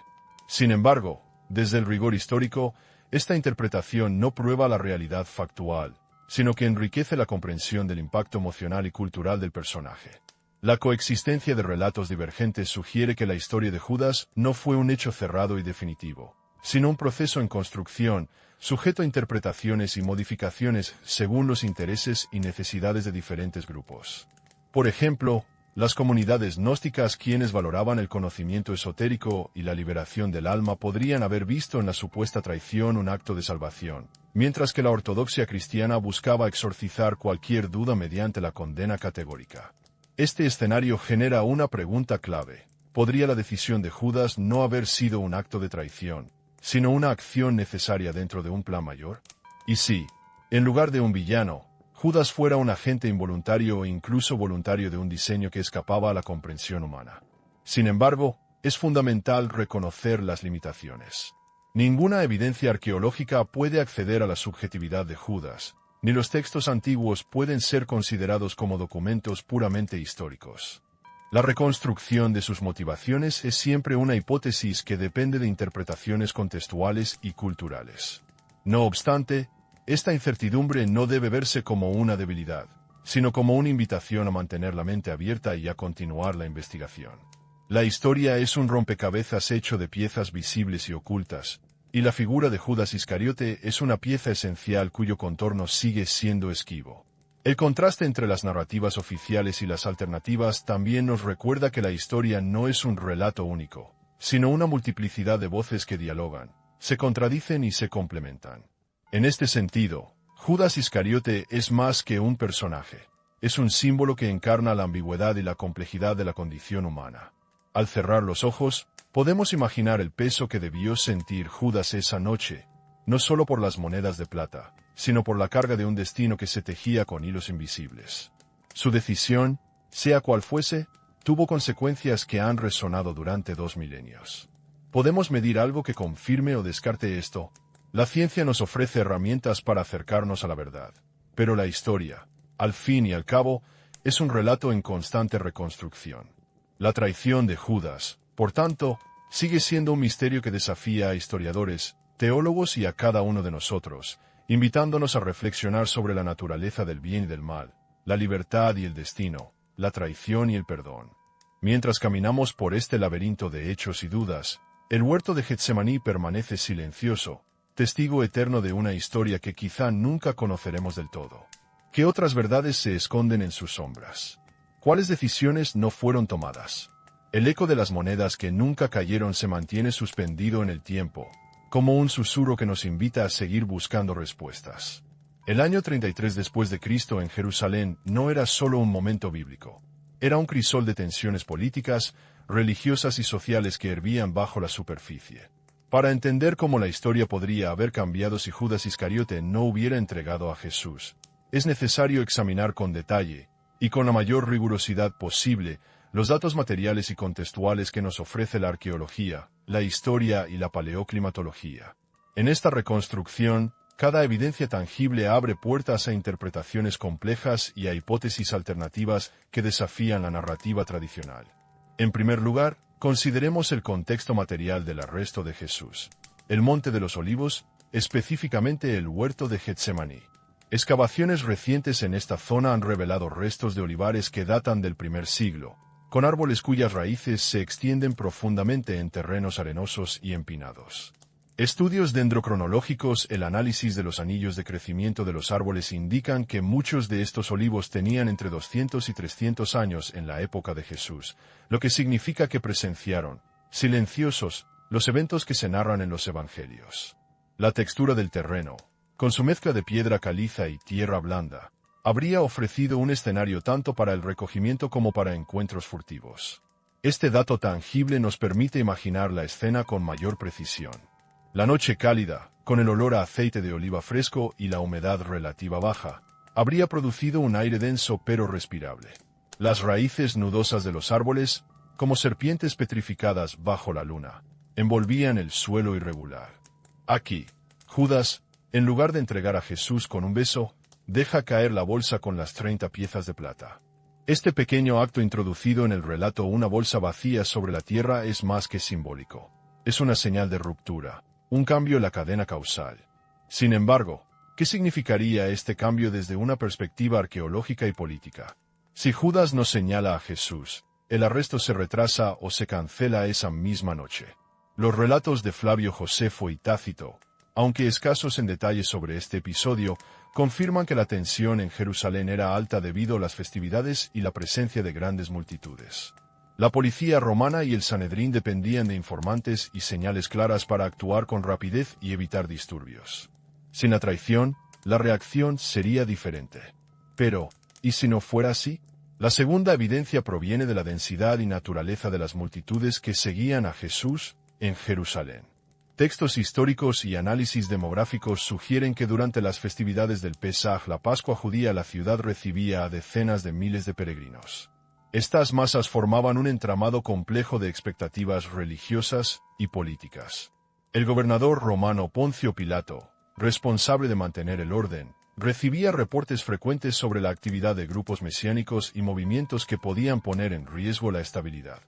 Sin embargo, desde el rigor histórico, esta interpretación no prueba la realidad factual, sino que enriquece la comprensión del impacto emocional y cultural del personaje. La coexistencia de relatos divergentes sugiere que la historia de Judas no fue un hecho cerrado y definitivo, sino un proceso en construcción, sujeto a interpretaciones y modificaciones según los intereses y necesidades de diferentes grupos. Por ejemplo, las comunidades gnósticas, quienes valoraban el conocimiento esotérico y la liberación del alma, podrían haber visto en la supuesta traición un acto de salvación, mientras que la ortodoxia cristiana buscaba exorcizar cualquier duda mediante la condena categórica. Este escenario genera una pregunta clave. ¿Podría la decisión de Judas no haber sido un acto de traición, sino una acción necesaria dentro de un plan mayor? Y si, en lugar de un villano, Judas fuera un agente involuntario o incluso voluntario de un diseño que escapaba a la comprensión humana. Sin embargo, es fundamental reconocer las limitaciones. Ninguna evidencia arqueológica puede acceder a la subjetividad de Judas, ni los textos antiguos pueden ser considerados como documentos puramente históricos. La reconstrucción de sus motivaciones es siempre una hipótesis que depende de interpretaciones contextuales y culturales. No obstante, esta incertidumbre no debe verse como una debilidad, sino como una invitación a mantener la mente abierta y a continuar la investigación. La historia es un rompecabezas hecho de piezas visibles y ocultas, y la figura de Judas Iscariote es una pieza esencial cuyo contorno sigue siendo esquivo. El contraste entre las narrativas oficiales y las alternativas también nos recuerda que la historia no es un relato único, sino una multiplicidad de voces que dialogan, se contradicen y se complementan. En este sentido, Judas Iscariote es más que un personaje. Es un símbolo que encarna la ambigüedad y la complejidad de la condición humana. Al cerrar los ojos, podemos imaginar el peso que debió sentir Judas esa noche, no solo por las monedas de plata, sino por la carga de un destino que se tejía con hilos invisibles. Su decisión, sea cual fuese, tuvo consecuencias que han resonado durante 2 milenios. ¿Podemos medir algo que confirme o descarte esto? La ciencia nos ofrece herramientas para acercarnos a la verdad, pero la historia, al fin y al cabo, es un relato en constante reconstrucción. La traición de Judas, por tanto, sigue siendo un misterio que desafía a historiadores, teólogos y a cada uno de nosotros, invitándonos a reflexionar sobre la naturaleza del bien y del mal, la libertad y el destino, la traición y el perdón. Mientras caminamos por este laberinto de hechos y dudas, el huerto de Getsemaní permanece silencioso, testigo eterno de una historia que quizá nunca conoceremos del todo. ¿Qué otras verdades se esconden en sus sombras? ¿Cuáles decisiones no fueron tomadas? El eco de las monedas que nunca cayeron se mantiene suspendido en el tiempo, como un susurro que nos invita a seguir buscando respuestas. El año 33 después de Cristo en Jerusalén no era solo un momento bíblico. Era un crisol de tensiones políticas, religiosas y sociales que hervían bajo la superficie. Para entender cómo la historia podría haber cambiado si Judas Iscariote no hubiera entregado a Jesús, es necesario examinar con detalle, y con la mayor rigurosidad posible, los datos materiales y contextuales que nos ofrece la arqueología, la historia y la paleoclimatología. En esta reconstrucción, cada evidencia tangible abre puertas a interpretaciones complejas y a hipótesis alternativas que desafían la narrativa tradicional. En primer lugar, consideremos el contexto material del arresto de Jesús. El Monte de los Olivos, específicamente el huerto de Getsemaní. Excavaciones recientes en esta zona han revelado restos de olivares que datan del primer siglo, con árboles cuyas raíces se extienden profundamente en terrenos arenosos y empinados. Estudios dendrocronológicos, el análisis de los anillos de crecimiento de los árboles indican que muchos de estos olivos tenían entre 200 y 300 años en la época de Jesús, lo que significa que presenciaron, silenciosos, los eventos que se narran en los evangelios. La textura del terreno, con su mezcla de piedra caliza y tierra blanda, habría ofrecido un escenario tanto para el recogimiento como para encuentros furtivos. Este dato tangible nos permite imaginar la escena con mayor precisión. La noche cálida, con el olor a aceite de oliva fresco y la humedad relativa baja, habría producido un aire denso pero respirable. Las raíces nudosas de los árboles, como serpientes petrificadas bajo la luna, envolvían el suelo irregular. Aquí, Judas, en lugar de entregar a Jesús con un beso, deja caer la bolsa con las 30 piezas de plata. Este pequeño acto introducido en el relato, una bolsa vacía sobre la tierra, es más que simbólico. Es una señal de ruptura, un cambio en la cadena causal. Sin embargo, ¿qué significaría este cambio desde una perspectiva arqueológica y política? Si Judas no señala a Jesús, el arresto se retrasa o se cancela esa misma noche. Los relatos de Flavio Josefo y Tácito, aunque escasos en detalles sobre este episodio, confirman que la tensión en Jerusalén era alta debido a las festividades y la presencia de grandes multitudes. La policía romana y el Sanedrín dependían de informantes y señales claras para actuar con rapidez y evitar disturbios. Sin la traición, la reacción sería diferente. Pero, ¿y si no fuera así? La segunda evidencia proviene de la densidad y naturaleza de las multitudes que seguían a Jesús en Jerusalén. Textos históricos y análisis demográficos sugieren que durante las festividades del Pesaj, la Pascua judía, la ciudad recibía a decenas de miles de peregrinos. Estas masas formaban un entramado complejo de expectativas religiosas y políticas. El gobernador romano Poncio Pilato, responsable de mantener el orden, recibía reportes frecuentes sobre la actividad de grupos mesiánicos y movimientos que podían poner en riesgo la estabilidad.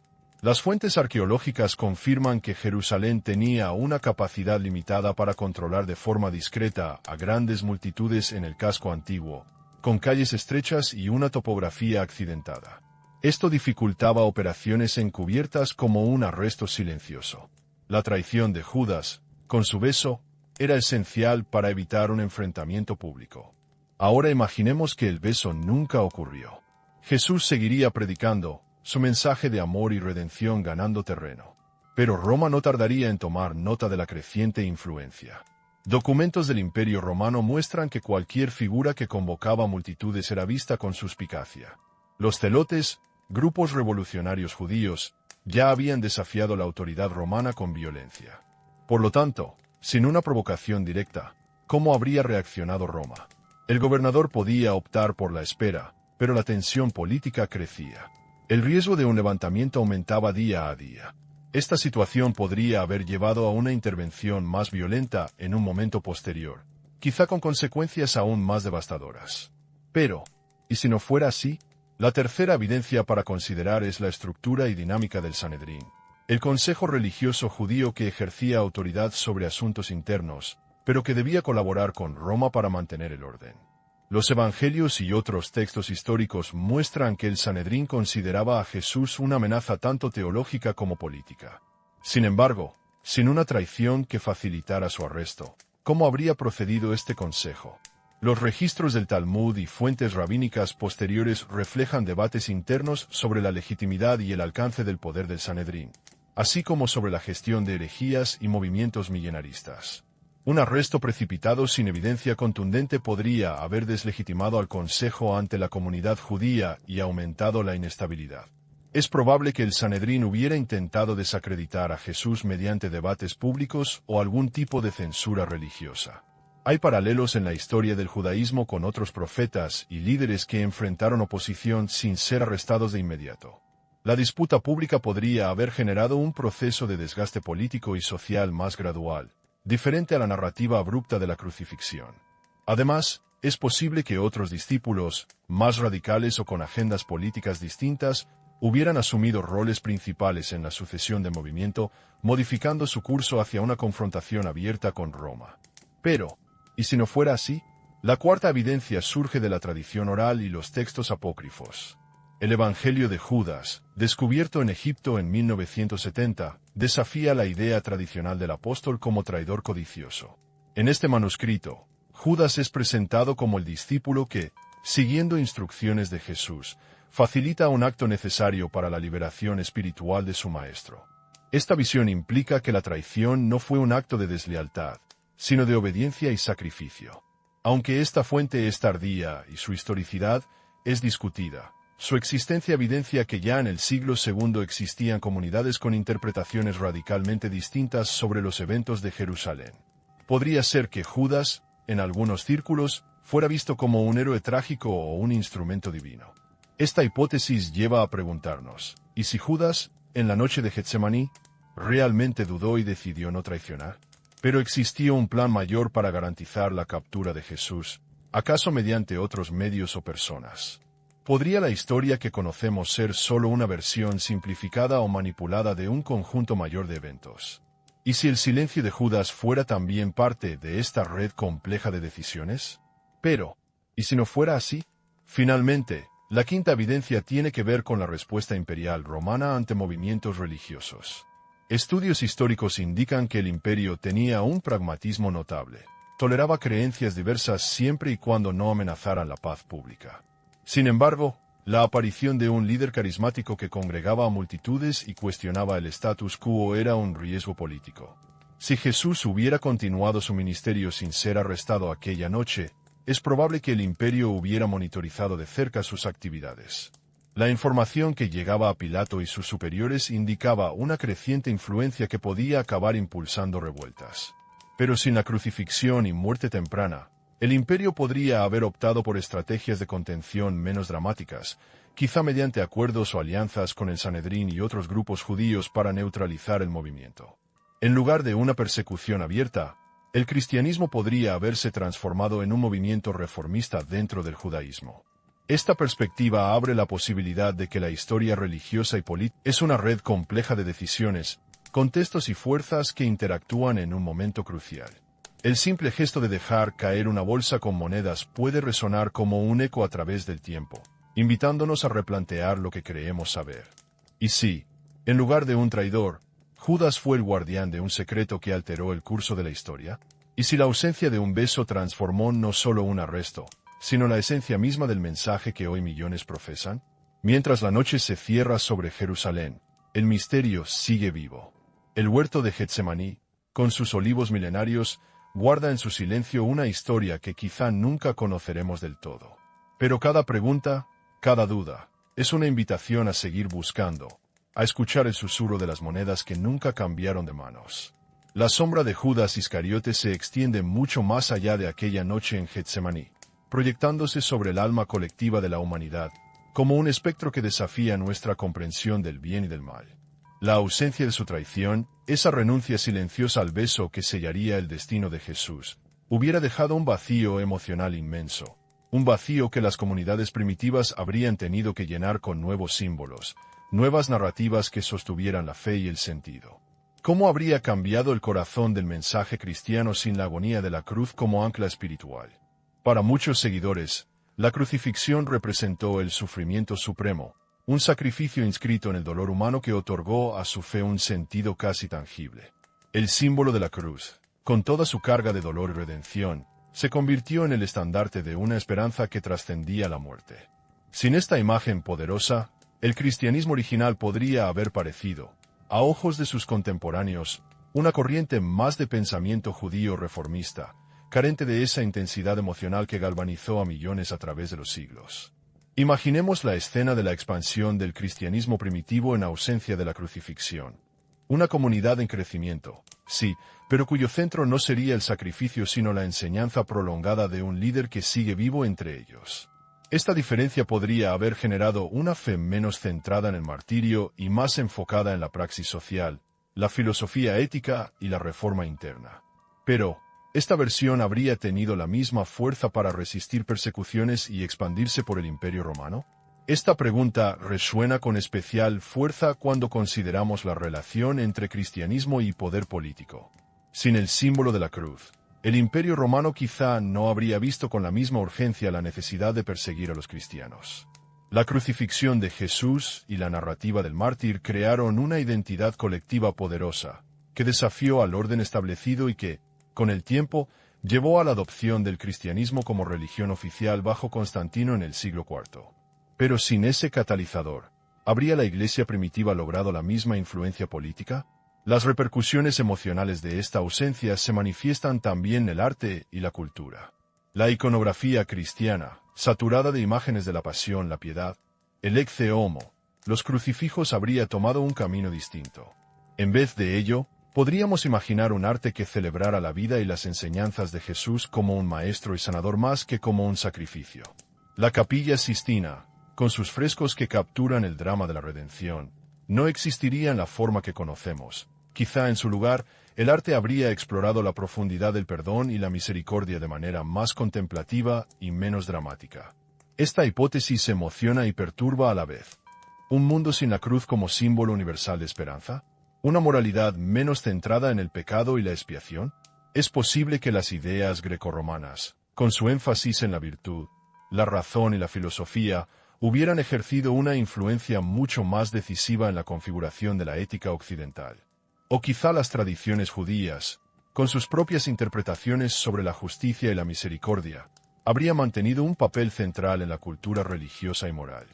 Las fuentes arqueológicas confirman que Jerusalén tenía una capacidad limitada para controlar de forma discreta a grandes multitudes en el casco antiguo, con calles estrechas y una topografía accidentada. Esto dificultaba operaciones encubiertas como un arresto silencioso. La traición de Judas, con su beso, era esencial para evitar un enfrentamiento público. Ahora imaginemos que el beso nunca ocurrió. Jesús seguiría predicando, su mensaje de amor y redención ganando terreno. Pero Roma no tardaría en tomar nota de la creciente influencia. Documentos del Imperio Romano muestran que cualquier figura que convocaba multitudes era vista con suspicacia. Los zelotes, grupos revolucionarios judíos, ya habían desafiado la autoridad romana con violencia. Por lo tanto, sin una provocación directa, ¿cómo habría reaccionado Roma? El gobernador podía optar por la espera, pero la tensión política crecía. El riesgo de un levantamiento aumentaba día a día. Esta situación podría haber llevado a una intervención más violenta en un momento posterior, quizá con consecuencias aún más devastadoras. Pero, ¿y si no fuera así? La tercera evidencia para considerar es la estructura y dinámica del Sanedrín, el consejo religioso judío que ejercía autoridad sobre asuntos internos, pero que debía colaborar con Roma para mantener el orden. Los evangelios y otros textos históricos muestran que el Sanedrín consideraba a Jesús una amenaza tanto teológica como política. Sin embargo, sin una traición que facilitara su arresto, ¿cómo habría procedido este consejo? Los registros del Talmud y fuentes rabínicas posteriores reflejan debates internos sobre la legitimidad y el alcance del poder del Sanedrín, así como sobre la gestión de herejías y movimientos millenaristas. Un arresto precipitado sin evidencia contundente podría haber deslegitimado al Consejo ante la comunidad judía y aumentado la inestabilidad. Es probable que el Sanedrín hubiera intentado desacreditar a Jesús mediante debates públicos o algún tipo de censura religiosa. Hay paralelos en la historia del judaísmo con otros profetas y líderes que enfrentaron oposición sin ser arrestados de inmediato. La disputa pública podría haber generado un proceso de desgaste político y social más gradual, diferente a la narrativa abrupta de la crucifixión. Además, es posible que otros discípulos, más radicales o con agendas políticas distintas, hubieran asumido roles principales en la sucesión de movimiento, modificando su curso hacia una confrontación abierta con Roma. Pero, ¿y si no fuera así? La cuarta evidencia surge de la tradición oral y los textos apócrifos. El Evangelio de Judas, descubierto en Egipto en 1970, desafía la idea tradicional del apóstol como traidor codicioso. En este manuscrito, Judas es presentado como el discípulo que, siguiendo instrucciones de Jesús, facilita un acto necesario para la liberación espiritual de su maestro. Esta visión implica que la traición no fue un acto de deslealtad, sino de obediencia y sacrificio. Aunque esta fuente es tardía y su historicidad es discutida, su existencia evidencia que ya en el siglo II existían comunidades con interpretaciones radicalmente distintas sobre los eventos de Jerusalén. Podría ser que Judas, en algunos círculos, fuera visto como un héroe trágico o un instrumento divino. Esta hipótesis lleva a preguntarnos, ¿y si Judas, en la noche de Getsemaní, realmente dudó y decidió no traicionar? Pero existía un plan mayor para garantizar la captura de Jesús, ¿acaso mediante otros medios o personas? ¿Podría la historia que conocemos ser solo una versión simplificada o manipulada de un conjunto mayor de eventos? ¿Y si el silencio de Judas fuera también parte de esta red compleja de decisiones? Pero, ¿y si no fuera así? Finalmente, la quinta evidencia tiene que ver con la respuesta imperial romana ante movimientos religiosos. Estudios históricos indican que el imperio tenía un pragmatismo notable. Toleraba creencias diversas siempre y cuando no amenazaran la paz pública. Sin embargo, la aparición de un líder carismático que congregaba a multitudes y cuestionaba el status quo era un riesgo político. Si Jesús hubiera continuado su ministerio sin ser arrestado aquella noche, es probable que el imperio hubiera monitorizado de cerca sus actividades. La información que llegaba a Pilato y sus superiores indicaba una creciente influencia que podía acabar impulsando revueltas. Pero sin la crucifixión y muerte temprana, el imperio podría haber optado por estrategias de contención menos dramáticas, quizá mediante acuerdos o alianzas con el Sanedrín y otros grupos judíos para neutralizar el movimiento. En lugar de una persecución abierta, el cristianismo podría haberse transformado en un movimiento reformista dentro del judaísmo. Esta perspectiva abre la posibilidad de que la historia religiosa y política es una red compleja de decisiones, contextos y fuerzas que interactúan en un momento crucial. El simple gesto de dejar caer una bolsa con monedas puede resonar como un eco a través del tiempo, invitándonos a replantear lo que creemos saber. Y sí, en lugar de un traidor, Judas fue el guardián de un secreto que alteró el curso de la historia. Y si la ausencia de un beso transformó no solo un arresto, sino la esencia misma del mensaje que hoy millones profesan, mientras la noche se cierra sobre Jerusalén, el misterio sigue vivo. El huerto de Getsemaní, con sus olivos milenarios, guarda en su silencio una historia que quizá nunca conoceremos del todo. Pero cada pregunta, cada duda, es una invitación a seguir buscando, a escuchar el susurro de las monedas que nunca cambiaron de manos. La sombra de Judas Iscariote se extiende mucho más allá de aquella noche en Getsemaní, proyectándose sobre el alma colectiva de la humanidad, como un espectro que desafía nuestra comprensión del bien y del mal. La ausencia de su traición, esa renuncia silenciosa al beso que sellaría el destino de Jesús, hubiera dejado un vacío emocional inmenso, un vacío que las comunidades primitivas habrían tenido que llenar con nuevos símbolos, nuevas narrativas que sostuvieran la fe y el sentido. ¿Cómo habría cambiado el corazón del mensaje cristiano sin la agonía de la cruz como ancla espiritual? Para muchos seguidores, la crucifixión representó el sufrimiento supremo, un sacrificio inscrito en el dolor humano que otorgó a su fe un sentido casi tangible. El símbolo de la cruz, con toda su carga de dolor y redención, se convirtió en el estandarte de una esperanza que trascendía la muerte. Sin esta imagen poderosa, el cristianismo original podría haber parecido, a ojos de sus contemporáneos, una corriente más de pensamiento judío reformista, carente de esa intensidad emocional que galvanizó a millones a través de los siglos. Imaginemos la escena de la expansión del cristianismo primitivo en ausencia de la crucifixión. Una comunidad en crecimiento, sí, pero cuyo centro no sería el sacrificio sino la enseñanza prolongada de un líder que sigue vivo entre ellos. Esta diferencia podría haber generado una fe menos centrada en el martirio y más enfocada en la praxis social, la filosofía ética y la reforma interna. Pero, ¿esta versión habría tenido la misma fuerza para resistir persecuciones y expandirse por el Imperio Romano? Esta pregunta resuena con especial fuerza cuando consideramos la relación entre cristianismo y poder político. Sin el símbolo de la cruz, el Imperio Romano quizá no habría visto con la misma urgencia la necesidad de perseguir a los cristianos. La crucifixión de Jesús y la narrativa del mártir crearon una identidad colectiva poderosa, que desafió al orden establecido y que, con el tiempo, llevó a la adopción del cristianismo como religión oficial bajo Constantino en el siglo IV. Pero sin ese catalizador, ¿habría la Iglesia primitiva logrado la misma influencia política? Las repercusiones emocionales de esta ausencia se manifiestan también en el arte y la cultura. La iconografía cristiana, saturada de imágenes de la pasión, la piedad, el ecce homo, los crucifijos habría tomado un camino distinto. En vez de ello, podríamos imaginar un arte que celebrara la vida y las enseñanzas de Jesús como un maestro y sanador más que como un sacrificio. La Capilla Sistina, con sus frescos que capturan el drama de la redención, no existiría en la forma que conocemos. Quizá en su lugar, el arte habría explorado la profundidad del perdón y la misericordia de manera más contemplativa y menos dramática. Esta hipótesis emociona y perturba a la vez. ¿Un mundo sin la cruz como símbolo universal de esperanza? ¿Una moralidad menos centrada en el pecado y la expiación? Es posible que las ideas grecorromanas, con su énfasis en la virtud, la razón y la filosofía, hubieran ejercido una influencia mucho más decisiva en la configuración de la ética occidental. O quizá las tradiciones judías, con sus propias interpretaciones sobre la justicia y la misericordia, habrían mantenido un papel central en la cultura religiosa y moral.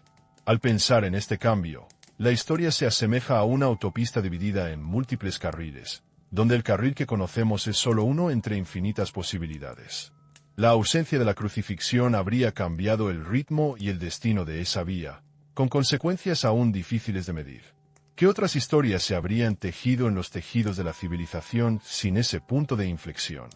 Al pensar en este cambio, la historia se asemeja a una autopista dividida en múltiples carriles, donde el carril que conocemos es solo uno entre infinitas posibilidades. La ausencia de la crucifixión habría cambiado el ritmo y el destino de esa vía, con consecuencias aún difíciles de medir. ¿Qué otras historias se habrían tejido en los tejidos de la civilización sin ese punto de inflexión?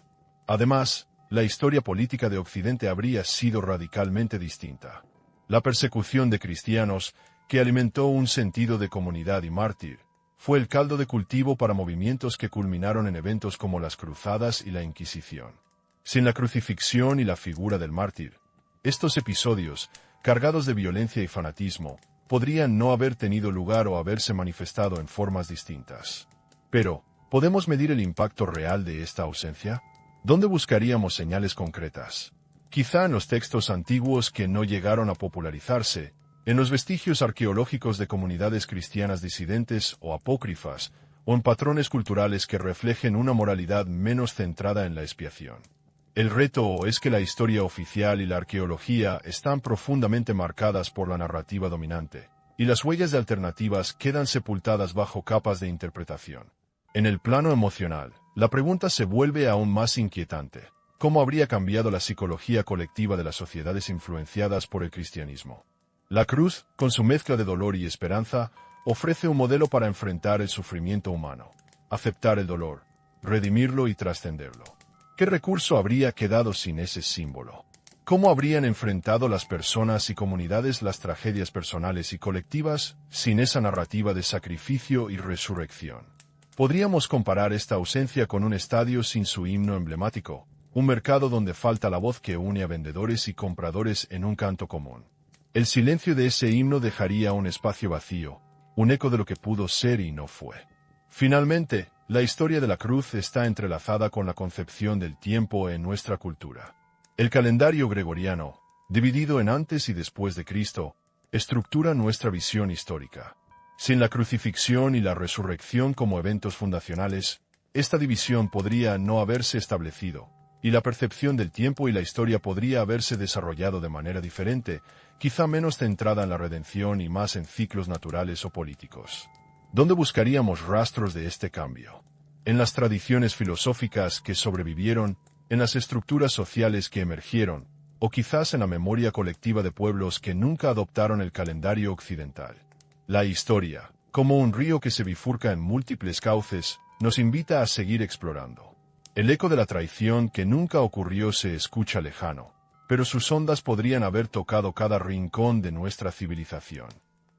Además, la historia política de Occidente habría sido radicalmente distinta. La persecución de cristianos, que alimentó un sentido de comunidad y mártir, fue el caldo de cultivo para movimientos que culminaron en eventos como las Cruzadas y la Inquisición. Sin la crucifixión y la figura del mártir, estos episodios, cargados de violencia y fanatismo, podrían no haber tenido lugar o haberse manifestado en formas distintas. Pero, ¿podemos medir el impacto real de esta ausencia? ¿Dónde buscaríamos señales concretas? Quizá en los textos antiguos que no llegaron a popularizarse, en los vestigios arqueológicos de comunidades cristianas disidentes o apócrifas, o en patrones culturales que reflejen una moralidad menos centrada en la expiación. El reto es que la historia oficial y la arqueología están profundamente marcadas por la narrativa dominante, y las huellas de alternativas quedan sepultadas bajo capas de interpretación. En el plano emocional, la pregunta se vuelve aún más inquietante. ¿Cómo habría cambiado la psicología colectiva de las sociedades influenciadas por el cristianismo? La cruz, con su mezcla de dolor y esperanza, ofrece un modelo para enfrentar el sufrimiento humano, aceptar el dolor, redimirlo y trascenderlo. ¿Qué recurso habría quedado sin ese símbolo? ¿Cómo habrían enfrentado las personas y comunidades las tragedias personales y colectivas sin esa narrativa de sacrificio y resurrección? Podríamos comparar esta ausencia con un estadio sin su himno emblemático, un mercado donde falta la voz que une a vendedores y compradores en un canto común. El silencio de ese himno dejaría un espacio vacío, un eco de lo que pudo ser y no fue. Finalmente, la historia de la cruz está entrelazada con la concepción del tiempo en nuestra cultura. El calendario gregoriano, dividido en antes y después de Cristo, estructura nuestra visión histórica. Sin la crucifixión y la resurrección como eventos fundacionales, esta división podría no haberse establecido, y la percepción del tiempo y la historia podría haberse desarrollado de manera diferente, quizá menos centrada en la redención y más en ciclos naturales o políticos. ¿Dónde buscaríamos rastros de este cambio? En las tradiciones filosóficas que sobrevivieron, en las estructuras sociales que emergieron, o quizás en la memoria colectiva de pueblos que nunca adoptaron el calendario occidental. La historia, como un río que se bifurca en múltiples cauces, nos invita a seguir explorando. El eco de la traición que nunca ocurrió se escucha lejano, pero sus ondas podrían haber tocado cada rincón de nuestra civilización.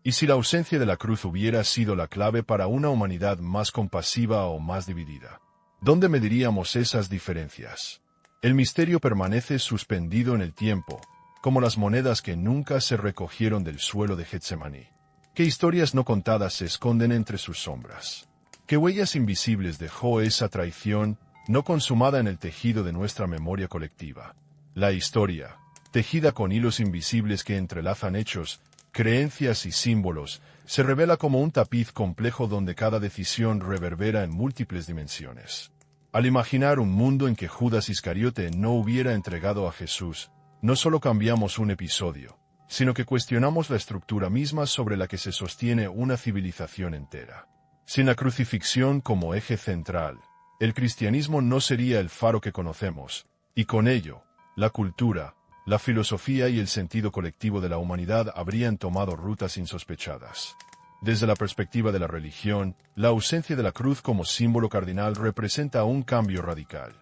¿Y si la ausencia de la cruz hubiera sido la clave para una humanidad más compasiva o más dividida? ¿Dónde mediríamos esas diferencias? El misterio permanece suspendido en el tiempo, como las monedas que nunca se recogieron del suelo de Getsemaní. ¿Qué historias no contadas se esconden entre sus sombras? ¿Qué huellas invisibles dejó esa traición no consumada en el tejido de nuestra memoria colectiva? La historia, tejida con hilos invisibles que entrelazan hechos, creencias y símbolos, se revela como un tapiz complejo donde cada decisión reverbera en múltiples dimensiones. Al imaginar un mundo en que Judas Iscariote no hubiera entregado a Jesús, no solo cambiamos un episodio, sino que cuestionamos la estructura misma sobre la que se sostiene una civilización entera. Sin la crucifixión como eje central, el cristianismo no sería el faro que conocemos, y con ello, la cultura, la filosofía y el sentido colectivo de la humanidad habrían tomado rutas insospechadas. Desde la perspectiva de la religión, la ausencia de la cruz como símbolo cardinal representa un cambio radical.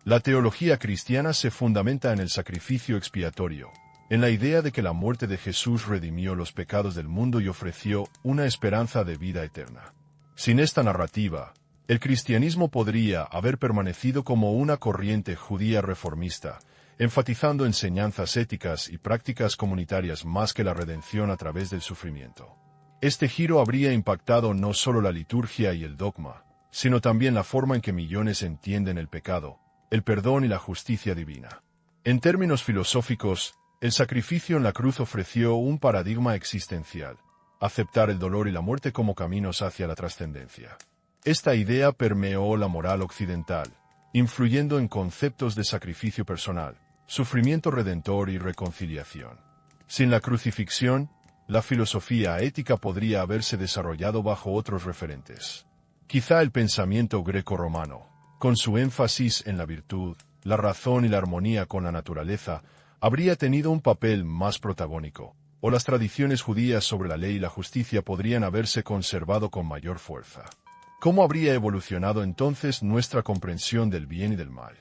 La teología cristiana se fundamenta en el sacrificio expiatorio, en la idea de que la muerte de Jesús redimió los pecados del mundo y ofreció una esperanza de vida eterna. Sin esta narrativa, el cristianismo podría haber permanecido como una corriente judía reformista, enfatizando enseñanzas éticas y prácticas comunitarias más que la redención a través del sufrimiento. Este giro habría impactado no solo la liturgia y el dogma, sino también la forma en que millones entienden el pecado, el perdón y la justicia divina. En términos filosóficos, el sacrificio en la cruz ofreció un paradigma existencial, aceptar el dolor y la muerte como caminos hacia la trascendencia. Esta idea permeó la moral occidental, influyendo en conceptos de sacrificio personal, sufrimiento redentor y reconciliación. Sin la crucifixión, la filosofía ética podría haberse desarrollado bajo otros referentes. Quizá el pensamiento greco-romano, con su énfasis en la virtud, la razón y la armonía con la naturaleza, habría tenido un papel más protagónico, o las tradiciones judías sobre la ley y la justicia podrían haberse conservado con mayor fuerza. ¿Cómo habría evolucionado entonces nuestra comprensión del bien y del mal?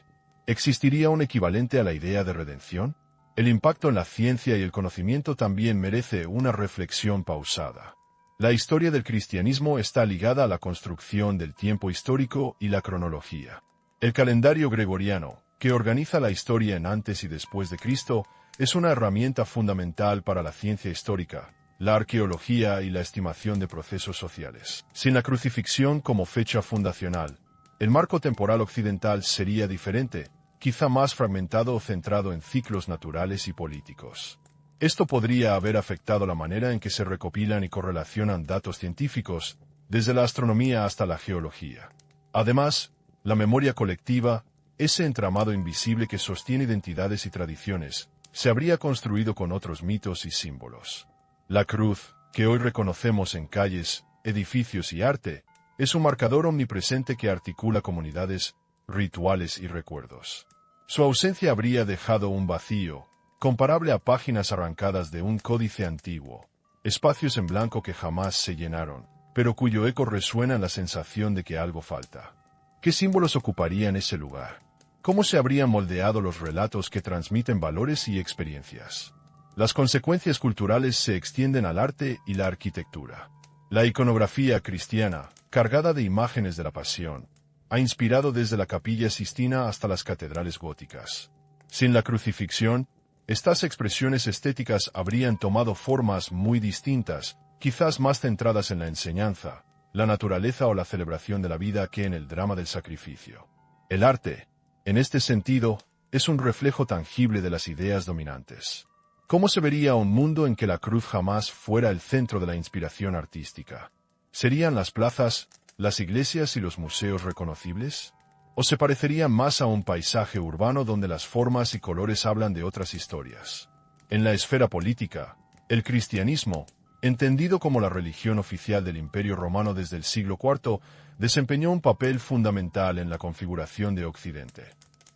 ¿Existiría un equivalente a la idea de redención? El impacto en la ciencia y el conocimiento también merece una reflexión pausada. La historia del cristianismo está ligada a la construcción del tiempo histórico y la cronología. El calendario gregoriano, que organiza la historia en antes y después de Cristo, es una herramienta fundamental para la ciencia histórica, la arqueología y la estimación de procesos sociales. Sin la crucifixión como fecha fundacional, el marco temporal occidental sería diferente, quizá más fragmentado o centrado en ciclos naturales y políticos. Esto podría haber afectado la manera en que se recopilan y correlacionan datos científicos, desde la astronomía hasta la geología. Además, la memoria colectiva, ese entramado invisible que sostiene identidades y tradiciones, se habría construido con otros mitos y símbolos. La cruz, que hoy reconocemos en calles, edificios y arte, es un marcador omnipresente que articula comunidades, rituales y recuerdos. Su ausencia habría dejado un vacío, comparable a páginas arrancadas de un códice antiguo, espacios en blanco que jamás se llenaron, pero cuyo eco resuena en la sensación de que algo falta. ¿Qué símbolos ocuparían ese lugar? ¿Cómo se habrían moldeado los relatos que transmiten valores y experiencias? Las consecuencias culturales se extienden al arte y la arquitectura. La iconografía cristiana, cargada de imágenes de la pasión, ha inspirado desde la Capilla Sistina hasta las catedrales góticas. Sin la crucifixión, estas expresiones estéticas habrían tomado formas muy distintas, quizás más centradas en la enseñanza, la naturaleza o la celebración de la vida que en el drama del sacrificio. El arte, en este sentido, es un reflejo tangible de las ideas dominantes. ¿Cómo se vería un mundo en que la cruz jamás fuera el centro de la inspiración artística? ¿Serían las plazas, las iglesias y los museos reconocibles? ¿O se parecerían más a un paisaje urbano donde las formas y colores hablan de otras historias? En la esfera política, el cristianismo, entendido como la religión oficial del Imperio Romano desde el siglo IV, desempeñó un papel fundamental en la configuración de Occidente.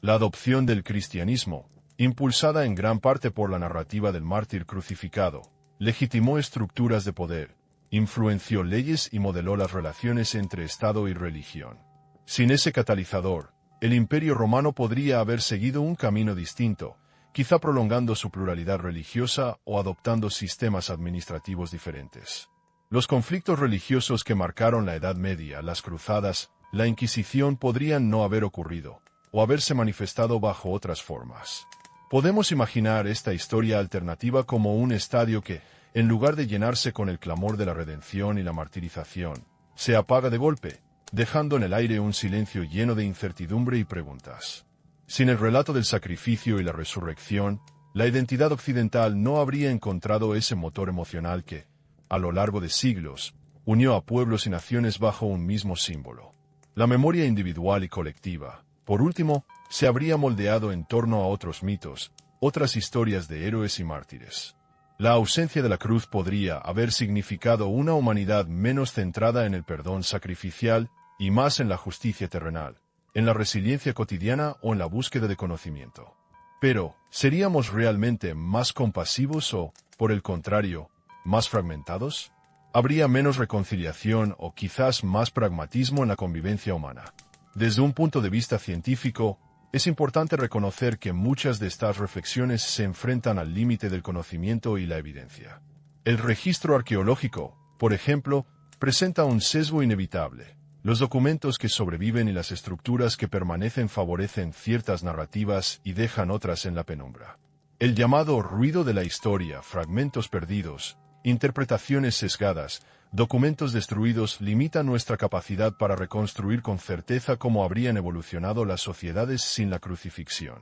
La adopción del cristianismo, impulsada en gran parte por la narrativa del mártir crucificado, legitimó estructuras de poder, influenció leyes y modeló las relaciones entre Estado y religión. Sin ese catalizador, el Imperio Romano podría haber seguido un camino distinto, quizá prolongando su pluralidad religiosa o adoptando sistemas administrativos diferentes. Los conflictos religiosos que marcaron la Edad Media, las cruzadas, la Inquisición podrían no haber ocurrido, o haberse manifestado bajo otras formas. Podemos imaginar esta historia alternativa como un estadio que, en lugar de llenarse con el clamor de la redención y la martirización, se apaga de golpe, dejando en el aire un silencio lleno de incertidumbre y preguntas. Sin el relato del sacrificio y la resurrección, la identidad occidental no habría encontrado ese motor emocional que, a lo largo de siglos, unió a pueblos y naciones bajo un mismo símbolo. La memoria individual y colectiva, por último, se habría moldeado en torno a otros mitos, otras historias de héroes y mártires. La ausencia de la cruz podría haber significado una humanidad menos centrada en el perdón sacrificial y más en la justicia terrenal, en la resiliencia cotidiana o en la búsqueda de conocimiento. Pero, ¿seríamos realmente más compasivos o, por el contrario, más fragmentados? ¿Habría menos reconciliación o quizás más pragmatismo en la convivencia humana? Desde un punto de vista científico, es importante reconocer que muchas de estas reflexiones se enfrentan al límite del conocimiento y la evidencia. El registro arqueológico, por ejemplo, presenta un sesgo inevitable. Los documentos que sobreviven y las estructuras que permanecen favorecen ciertas narrativas y dejan otras en la penumbra. El llamado ruido de la historia, fragmentos perdidos, interpretaciones sesgadas, documentos destruidos limitan nuestra capacidad para reconstruir con certeza cómo habrían evolucionado las sociedades sin la crucifixión.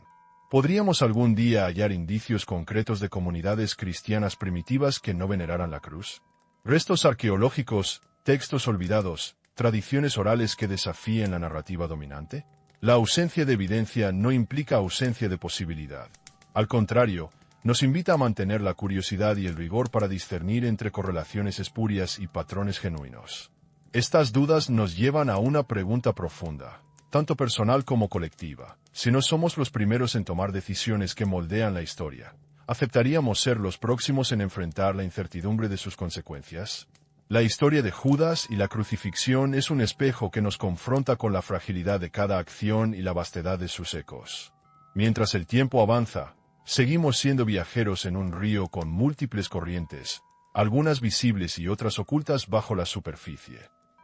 ¿Podríamos algún día hallar indicios concretos de comunidades cristianas primitivas que no veneraran la cruz? Restos arqueológicos, textos olvidados, tradiciones orales que desafíen la narrativa dominante? La ausencia de evidencia no implica ausencia de posibilidad. Al contrario, nos invita a mantener la curiosidad y el rigor para discernir entre correlaciones espurias y patrones genuinos. Estas dudas nos llevan a una pregunta profunda, tanto personal como colectiva. Si no somos los primeros en tomar decisiones que moldean la historia, ¿aceptaríamos ser los próximos en enfrentar la incertidumbre de sus consecuencias? La historia de Judas y la crucifixión es un espejo que nos confronta con la fragilidad de cada acción y la vastedad de sus ecos. Mientras el tiempo avanza, seguimos siendo viajeros en un río con múltiples corrientes, algunas visibles y otras ocultas bajo la superficie.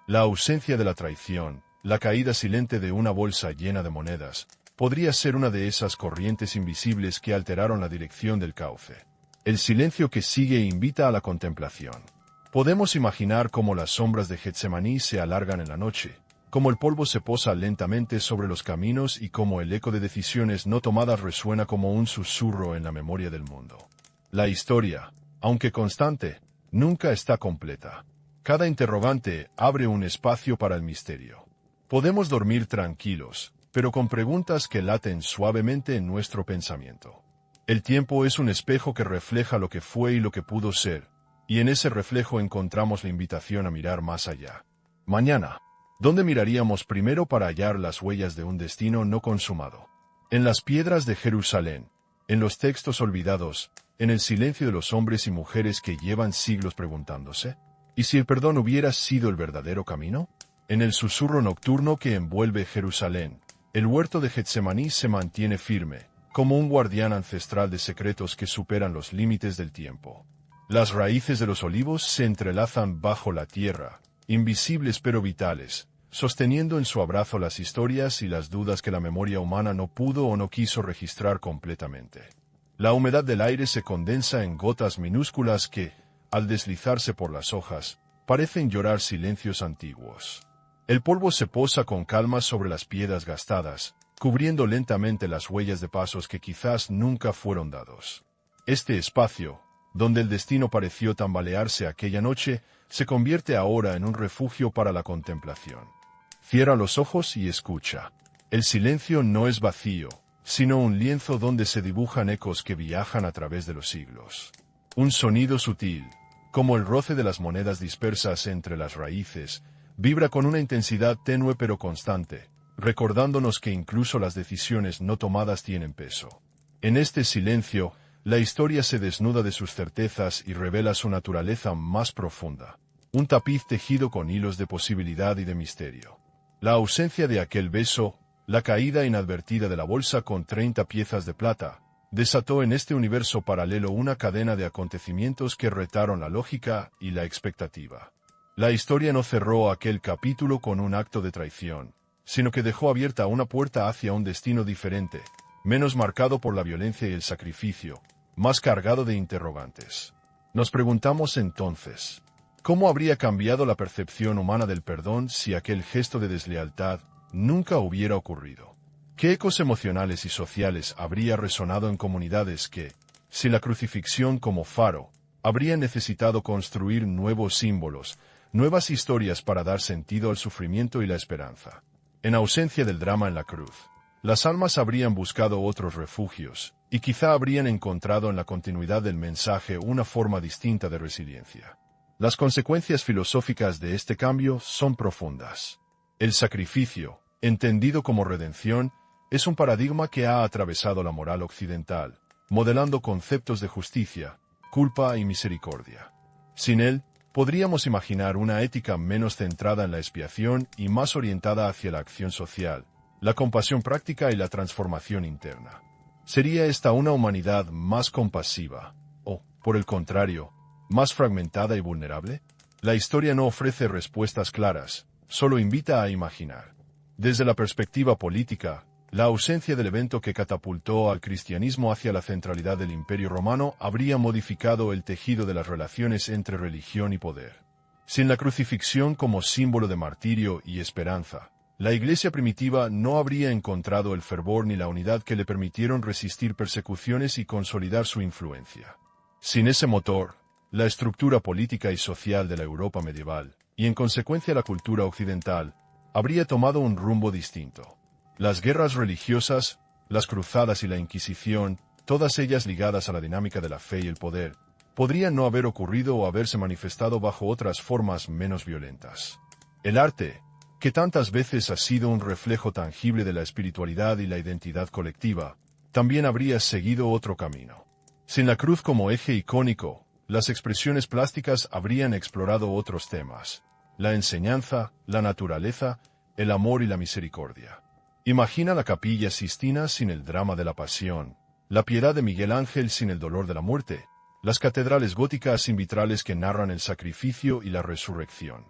La ausencia de la traición, la caída silente de una bolsa llena de monedas, podría ser una de esas corrientes invisibles que alteraron la dirección del cauce. El silencio que sigue invita a la contemplación. Podemos imaginar cómo las sombras de Getsemaní se alargan en la noche, cómo el polvo se posa lentamente sobre los caminos y cómo el eco de decisiones no tomadas resuena como un susurro en la memoria del mundo. La historia, aunque constante, nunca está completa. Cada interrogante abre un espacio para el misterio. Podemos dormir tranquilos, pero con preguntas que laten suavemente en nuestro pensamiento. El tiempo es un espejo que refleja lo que fue y lo que pudo ser, y en ese reflejo encontramos la invitación a mirar más allá. Mañana, ¿dónde miraríamos primero para hallar las huellas de un destino no consumado? En las piedras de Jerusalén, en los textos olvidados, en el silencio de los hombres y mujeres que llevan siglos preguntándose, ¿y si el perdón hubiera sido el verdadero camino? En el susurro nocturno que envuelve Jerusalén, el huerto de Getsemaní se mantiene firme, como un guardián ancestral de secretos que superan los límites del tiempo. Las raíces de los olivos se entrelazan bajo la tierra, invisibles pero vitales, sosteniendo en su abrazo las historias y las dudas que la memoria humana no pudo o no quiso registrar completamente. La humedad del aire se condensa en gotas minúsculas que, al deslizarse por las hojas, parecen llorar silencios antiguos. El polvo se posa con calma sobre las piedras gastadas, cubriendo lentamente las huellas de pasos que quizás nunca fueron dados. Este espacio, donde el destino pareció tambalearse aquella noche, se convierte ahora en un refugio para la contemplación. Cierra los ojos y escucha. El silencio no es vacío, sino un lienzo donde se dibujan ecos que viajan a través de los siglos. Un sonido sutil, como el roce de las monedas dispersas entre las raíces, vibra con una intensidad tenue pero constante, recordándonos que incluso las decisiones no tomadas tienen peso. En este silencio, la historia se desnuda de sus certezas y revela su naturaleza más profunda. Un tapiz tejido con hilos de posibilidad y de misterio. La ausencia de aquel beso, la caída inadvertida de la bolsa con 30 piezas de plata, desató en este universo paralelo una cadena de acontecimientos que retaron la lógica y la expectativa. La historia no cerró aquel capítulo con un acto de traición, sino que dejó abierta una puerta hacia un destino diferente, menos marcado por la violencia y el sacrificio, más cargado de interrogantes. Nos preguntamos entonces, ¿cómo habría cambiado la percepción humana del perdón si aquel gesto de deslealtad nunca hubiera ocurrido? ¿Qué ecos emocionales y sociales habría resonado en comunidades que, sin la crucifixión como faro, habrían necesitado construir nuevos símbolos, nuevas historias para dar sentido al sufrimiento y la esperanza? En ausencia del drama en la cruz, las almas habrían buscado otros refugios, y quizá habrían encontrado en la continuidad del mensaje una forma distinta de resiliencia. Las consecuencias filosóficas de este cambio son profundas. El sacrificio, entendido como redención, es un paradigma que ha atravesado la moral occidental, modelando conceptos de justicia, culpa y misericordia. Sin él, podríamos imaginar una ética menos centrada en la expiación y más orientada hacia la acción social, la compasión práctica y la transformación interna. ¿Sería esta una humanidad más compasiva, o, por el contrario, más fragmentada y vulnerable? La historia no ofrece respuestas claras, solo invita a imaginar. Desde la perspectiva política, la ausencia del evento que catapultó al cristianismo hacia la centralidad del Imperio Romano habría modificado el tejido de las relaciones entre religión y poder. Sin la crucifixión como símbolo de martirio y esperanza, la Iglesia primitiva no habría encontrado el fervor ni la unidad que le permitieron resistir persecuciones y consolidar su influencia. Sin ese motor, la estructura política y social de la Europa medieval, y en consecuencia la cultura occidental, habría tomado un rumbo distinto. Las guerras religiosas, las cruzadas y la Inquisición, todas ellas ligadas a la dinámica de la fe y el poder, podrían no haber ocurrido o haberse manifestado bajo otras formas menos violentas. El arte, que tantas veces ha sido un reflejo tangible de la espiritualidad y la identidad colectiva, también habría seguido otro camino. Sin la cruz como eje icónico, las expresiones plásticas habrían explorado otros temas: la enseñanza, la naturaleza, el amor y la misericordia. Imagina la Capilla Sistina sin el drama de la pasión, la Piedad de Miguel Ángel sin el dolor de la muerte, las catedrales góticas sin vitrales que narran el sacrificio y la resurrección.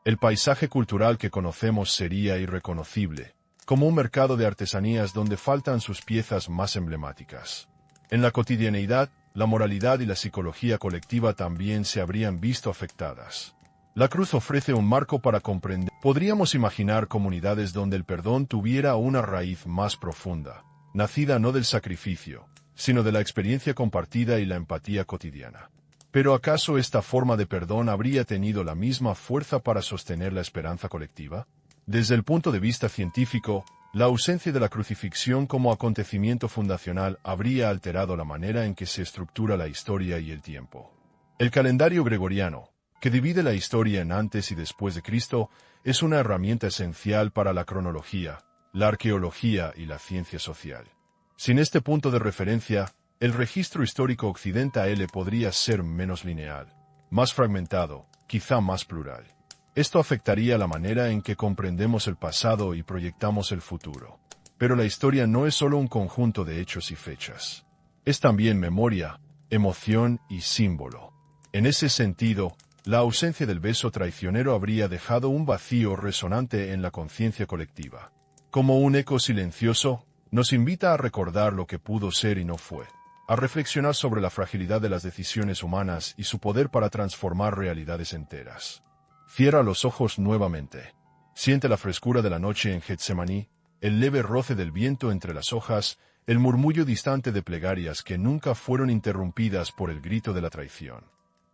El paisaje cultural que conocemos sería irreconocible, como un mercado de artesanías donde faltan sus piezas más emblemáticas. En la cotidianeidad, la moralidad y la psicología colectiva también se habrían visto afectadas. La cruz ofrece un marco para comprender. Podríamos imaginar comunidades donde el perdón tuviera una raíz más profunda, nacida no del sacrificio, sino de la experiencia compartida y la empatía cotidiana. ¿Pero acaso esta forma de perdón habría tenido la misma fuerza para sostener la esperanza colectiva? Desde el punto de vista científico, la ausencia de la crucifixión como acontecimiento fundacional habría alterado la manera en que se estructura la historia y el tiempo. El calendario gregoriano, que divide la historia en antes y después de Cristo, es una herramienta esencial para la cronología, la arqueología y la ciencia social. Sin este punto de referencia, el registro histórico occidental podría ser menos lineal, más fragmentado, quizá más plural. Esto afectaría la manera en que comprendemos el pasado y proyectamos el futuro. Pero la historia no es solo un conjunto de hechos y fechas. Es también memoria, emoción y símbolo. En ese sentido, la ausencia del beso traicionero habría dejado un vacío resonante en la conciencia colectiva. Como un eco silencioso, nos invita a recordar lo que pudo ser y no fue, a reflexionar sobre la fragilidad de las decisiones humanas y su poder para transformar realidades enteras. Cierra los ojos nuevamente. Siente la frescura de la noche en Getsemaní, el leve roce del viento entre las hojas, el murmullo distante de plegarias que nunca fueron interrumpidas por el grito de la traición.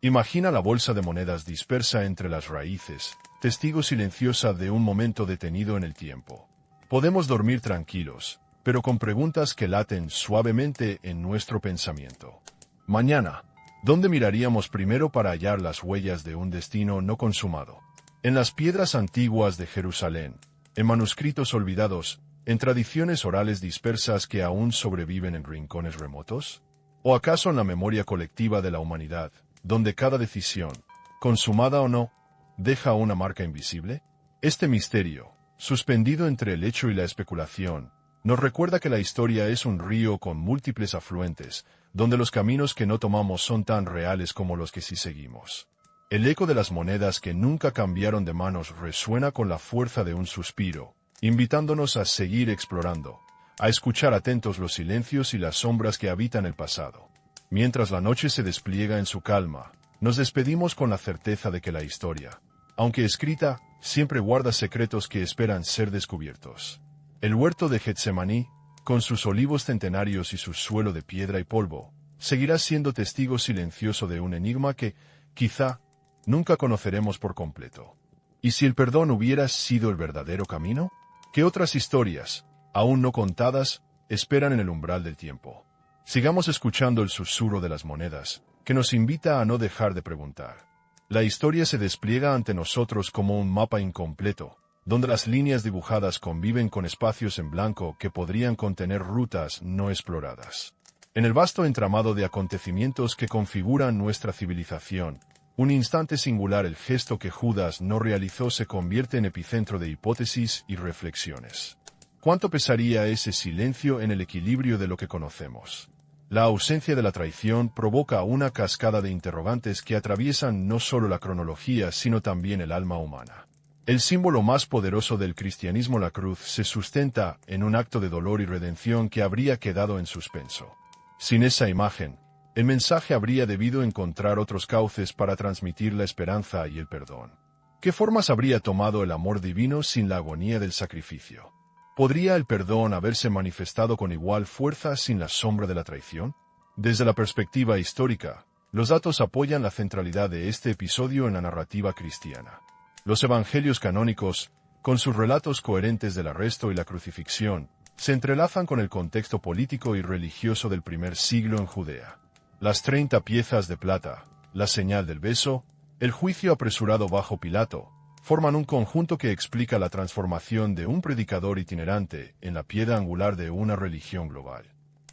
Imagina la bolsa de monedas dispersa entre las raíces, testigo silenciosa de un momento detenido en el tiempo. Podemos dormir tranquilos, pero con preguntas que laten suavemente en nuestro pensamiento. Mañana, ¿dónde miraríamos primero para hallar las huellas de un destino no consumado? ¿En las piedras antiguas de Jerusalén, en manuscritos olvidados, en tradiciones orales dispersas que aún sobreviven en rincones remotos? ¿O acaso en la memoria colectiva de la humanidad, donde cada decisión, consumada o no, deja una marca invisible? Este misterio, suspendido entre el hecho y la especulación, nos recuerda que la historia es un río con múltiples afluentes, donde los caminos que no tomamos son tan reales como los que sí seguimos. El eco de las monedas que nunca cambiaron de manos resuena con la fuerza de un suspiro, invitándonos a seguir explorando, a escuchar atentos los silencios y las sombras que habitan el pasado. Mientras la noche se despliega en su calma, nos despedimos con la certeza de que la historia, aunque escrita, siempre guarda secretos que esperan ser descubiertos. El huerto de Getsemaní, con sus olivos centenarios y su suelo de piedra y polvo, seguirá siendo testigo silencioso de un enigma que, quizá, nunca conoceremos por completo. ¿Y si el perdón hubiera sido el verdadero camino? ¿Qué otras historias, aún no contadas, esperan en el umbral del tiempo? Sigamos escuchando el susurro de las monedas, que nos invita a no dejar de preguntar. La historia se despliega ante nosotros como un mapa incompleto, donde las líneas dibujadas conviven con espacios en blanco que podrían contener rutas no exploradas. En el vasto entramado de acontecimientos que configuran nuestra civilización, un instante singular, el gesto que Judas no realizó, se convierte en epicentro de hipótesis y reflexiones. ¿Cuánto pesaría ese silencio en el equilibrio de lo que conocemos? La ausencia de la traición provoca una cascada de interrogantes que atraviesan no solo la cronología, sino también el alma humana. El símbolo más poderoso del cristianismo, la cruz, se sustenta en un acto de dolor y redención que habría quedado en suspenso. Sin esa imagen, el mensaje habría debido encontrar otros cauces para transmitir la esperanza y el perdón. ¿Qué formas habría tomado el amor divino sin la agonía del sacrificio? ¿Podría el perdón haberse manifestado con igual fuerza sin la sombra de la traición? Desde la perspectiva histórica, los datos apoyan la centralidad de este episodio en la narrativa cristiana. Los evangelios canónicos, con sus relatos coherentes del arresto y la crucifixión, se entrelazan con el contexto político y religioso del primer siglo en Judea. Las 30 piezas de plata, la señal del beso, el juicio apresurado bajo Pilato, forman un conjunto que explica la transformación de un predicador itinerante en la piedra angular de una religión global.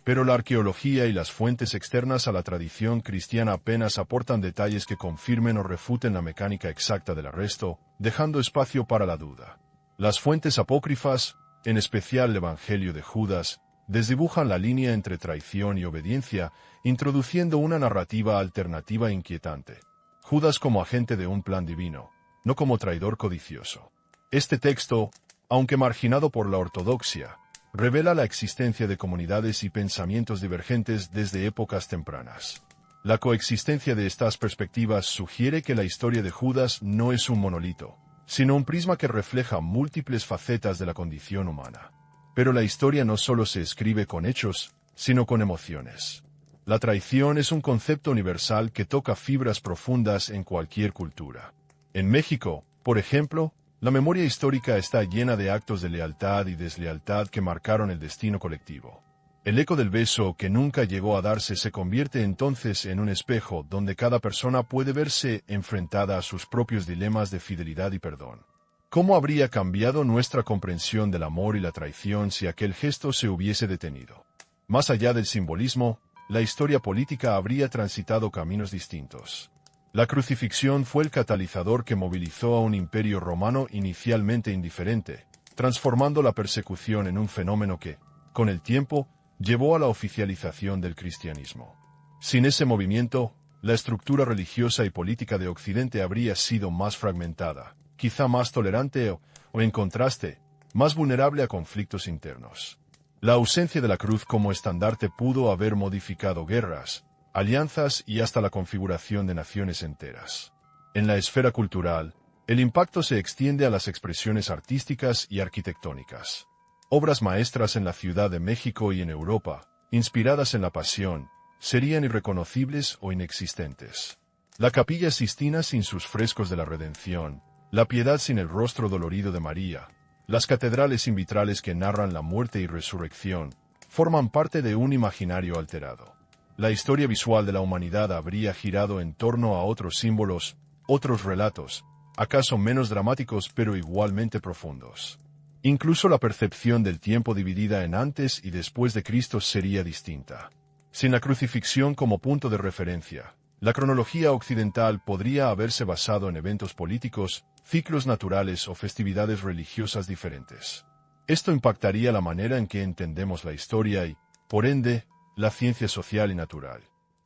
pero la arqueología y las fuentes externas a la tradición cristiana apenas aportan detalles que confirmen o refuten la mecánica exacta del arresto, dejando espacio para la duda. Las fuentes apócrifas, en especial el Evangelio de Judas, desdibujan la línea entre traición y obediencia, introduciendo una narrativa alternativa inquietante. Judas como agente de un plan divino, no como traidor codicioso. Este texto, aunque marginado por la ortodoxia, revela la existencia de comunidades y pensamientos divergentes desde épocas tempranas. La coexistencia de estas perspectivas sugiere que la historia de Judas no es un monolito, sino un prisma que refleja múltiples facetas de la condición humana. Pero la historia no solo se escribe con hechos, sino con emociones. La traición es un concepto universal que toca fibras profundas en cualquier cultura. En México, por ejemplo, la memoria histórica está llena de actos de lealtad y deslealtad que marcaron el destino colectivo. El eco del beso que nunca llegó a darse se convierte entonces en un espejo donde cada persona puede verse enfrentada a sus propios dilemas de fidelidad y perdón. ¿Cómo habría cambiado nuestra comprensión del amor y la traición si aquel gesto se hubiese detenido? Más allá del simbolismo, la historia política habría transitado caminos distintos. La crucifixión fue el catalizador que movilizó a un imperio romano inicialmente indiferente, transformando la persecución en un fenómeno que, con el tiempo, llevó a la oficialización del cristianismo. Sin ese movimiento, la estructura religiosa y política de Occidente habría sido más fragmentada, quizá más tolerante o, en contraste, más vulnerable a conflictos internos. La ausencia de la cruz como estandarte pudo haber modificado guerras, alianzas y hasta la configuración de naciones enteras. En la esfera cultural, el impacto se extiende a las expresiones artísticas y arquitectónicas. Obras maestras en la Ciudad de México y en Europa, inspiradas en la Pasión, serían irreconocibles o inexistentes. La Capilla Sistina sin sus frescos de la Redención, la Piedad sin el rostro dolorido de María, las catedrales sin vitrales que narran la muerte y resurrección, forman parte de un imaginario alterado. La historia visual de la humanidad habría girado en torno a otros símbolos, otros relatos, acaso menos dramáticos pero igualmente profundos. Incluso la percepción del tiempo dividida en antes y después de Cristo sería distinta. Sin la crucifixión como punto de referencia, la cronología occidental podría haberse basado en eventos políticos, ciclos naturales o festividades religiosas diferentes. Esto impactaría la manera en que entendemos la historia y, por ende, la ciencia social y natural.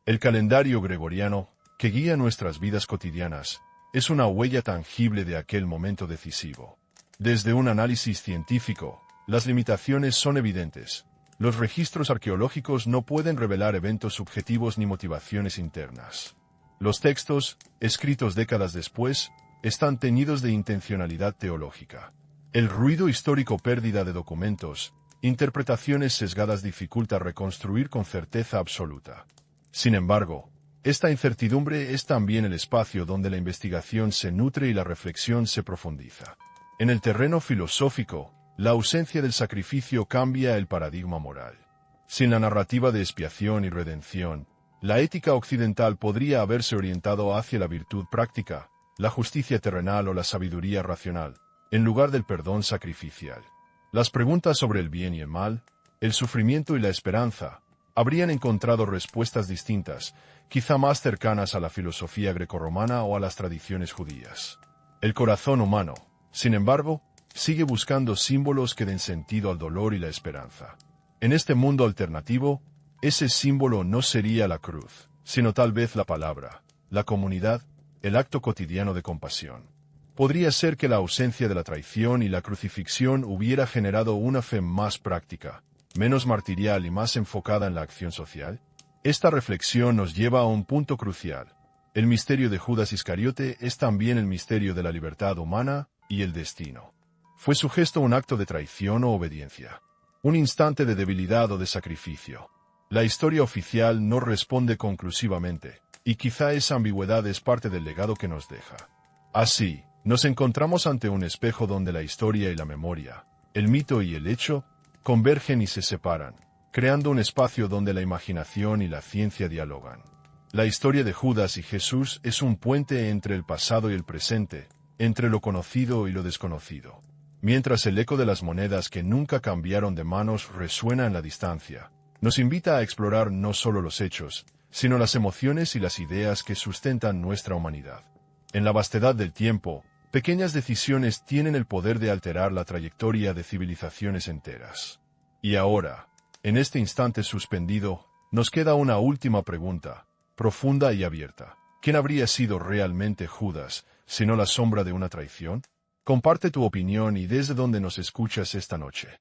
El calendario gregoriano, que guía nuestras vidas cotidianas, es una huella tangible de aquel momento decisivo. Desde un análisis científico, las limitaciones son evidentes. Los registros arqueológicos no pueden revelar eventos subjetivos ni motivaciones internas. Los textos, escritos décadas después, están teñidos de intencionalidad teológica. El ruido histórico, pérdida de documentos, interpretaciones sesgadas dificulta reconstruir con certeza absoluta. Sin embargo, esta incertidumbre es también el espacio donde la investigación se nutre y la reflexión se profundiza. En el terreno filosófico, la ausencia del sacrificio cambia el paradigma moral. Sin la narrativa de expiación y redención, la ética occidental podría haberse orientado hacia la virtud práctica, la justicia terrenal o la sabiduría racional, en lugar del perdón sacrificial. Las preguntas sobre el bien y el mal, el sufrimiento y la esperanza, habrían encontrado respuestas distintas, quizá más cercanas a la filosofía grecorromana o a las tradiciones judías. El corazón humano, sin embargo, sigue buscando símbolos que den sentido al dolor y la esperanza. En este mundo alternativo, ese símbolo no sería la cruz, sino tal vez la palabra, la comunidad, el acto cotidiano de compasión. Podría ser que la ausencia de la traición y la crucifixión hubiera generado una fe más práctica, menos martirial y más enfocada en la acción social. Esta reflexión nos lleva a un punto crucial. El misterio de Judas Iscariote es también el misterio de la libertad humana y el destino. ¿Fue su gesto un acto de traición o obediencia? ¿Un instante de debilidad o de sacrificio? La historia oficial no responde conclusivamente, y quizá esa ambigüedad es parte del legado que nos deja. Así, nos encontramos ante un espejo donde la historia y la memoria, el mito y el hecho, convergen y se separan, creando un espacio donde la imaginación y la ciencia dialogan. La historia de Judas y Jesús es un puente entre el pasado y el presente, entre lo conocido y lo desconocido. Mientras el eco de las monedas que nunca cambiaron de manos resuena en la distancia, Nos invita a explorar no solo los hechos, sino las emociones y las ideas que sustentan nuestra humanidad. En la vastedad del tiempo, pequeñas decisiones tienen el poder de alterar la trayectoria de civilizaciones enteras. Y ahora, en este instante suspendido, nos queda una última pregunta, profunda y abierta. ¿Quién habría sido realmente Judas, sino la sombra de una traición? Comparte tu opinión y desde donde nos escuchas esta noche.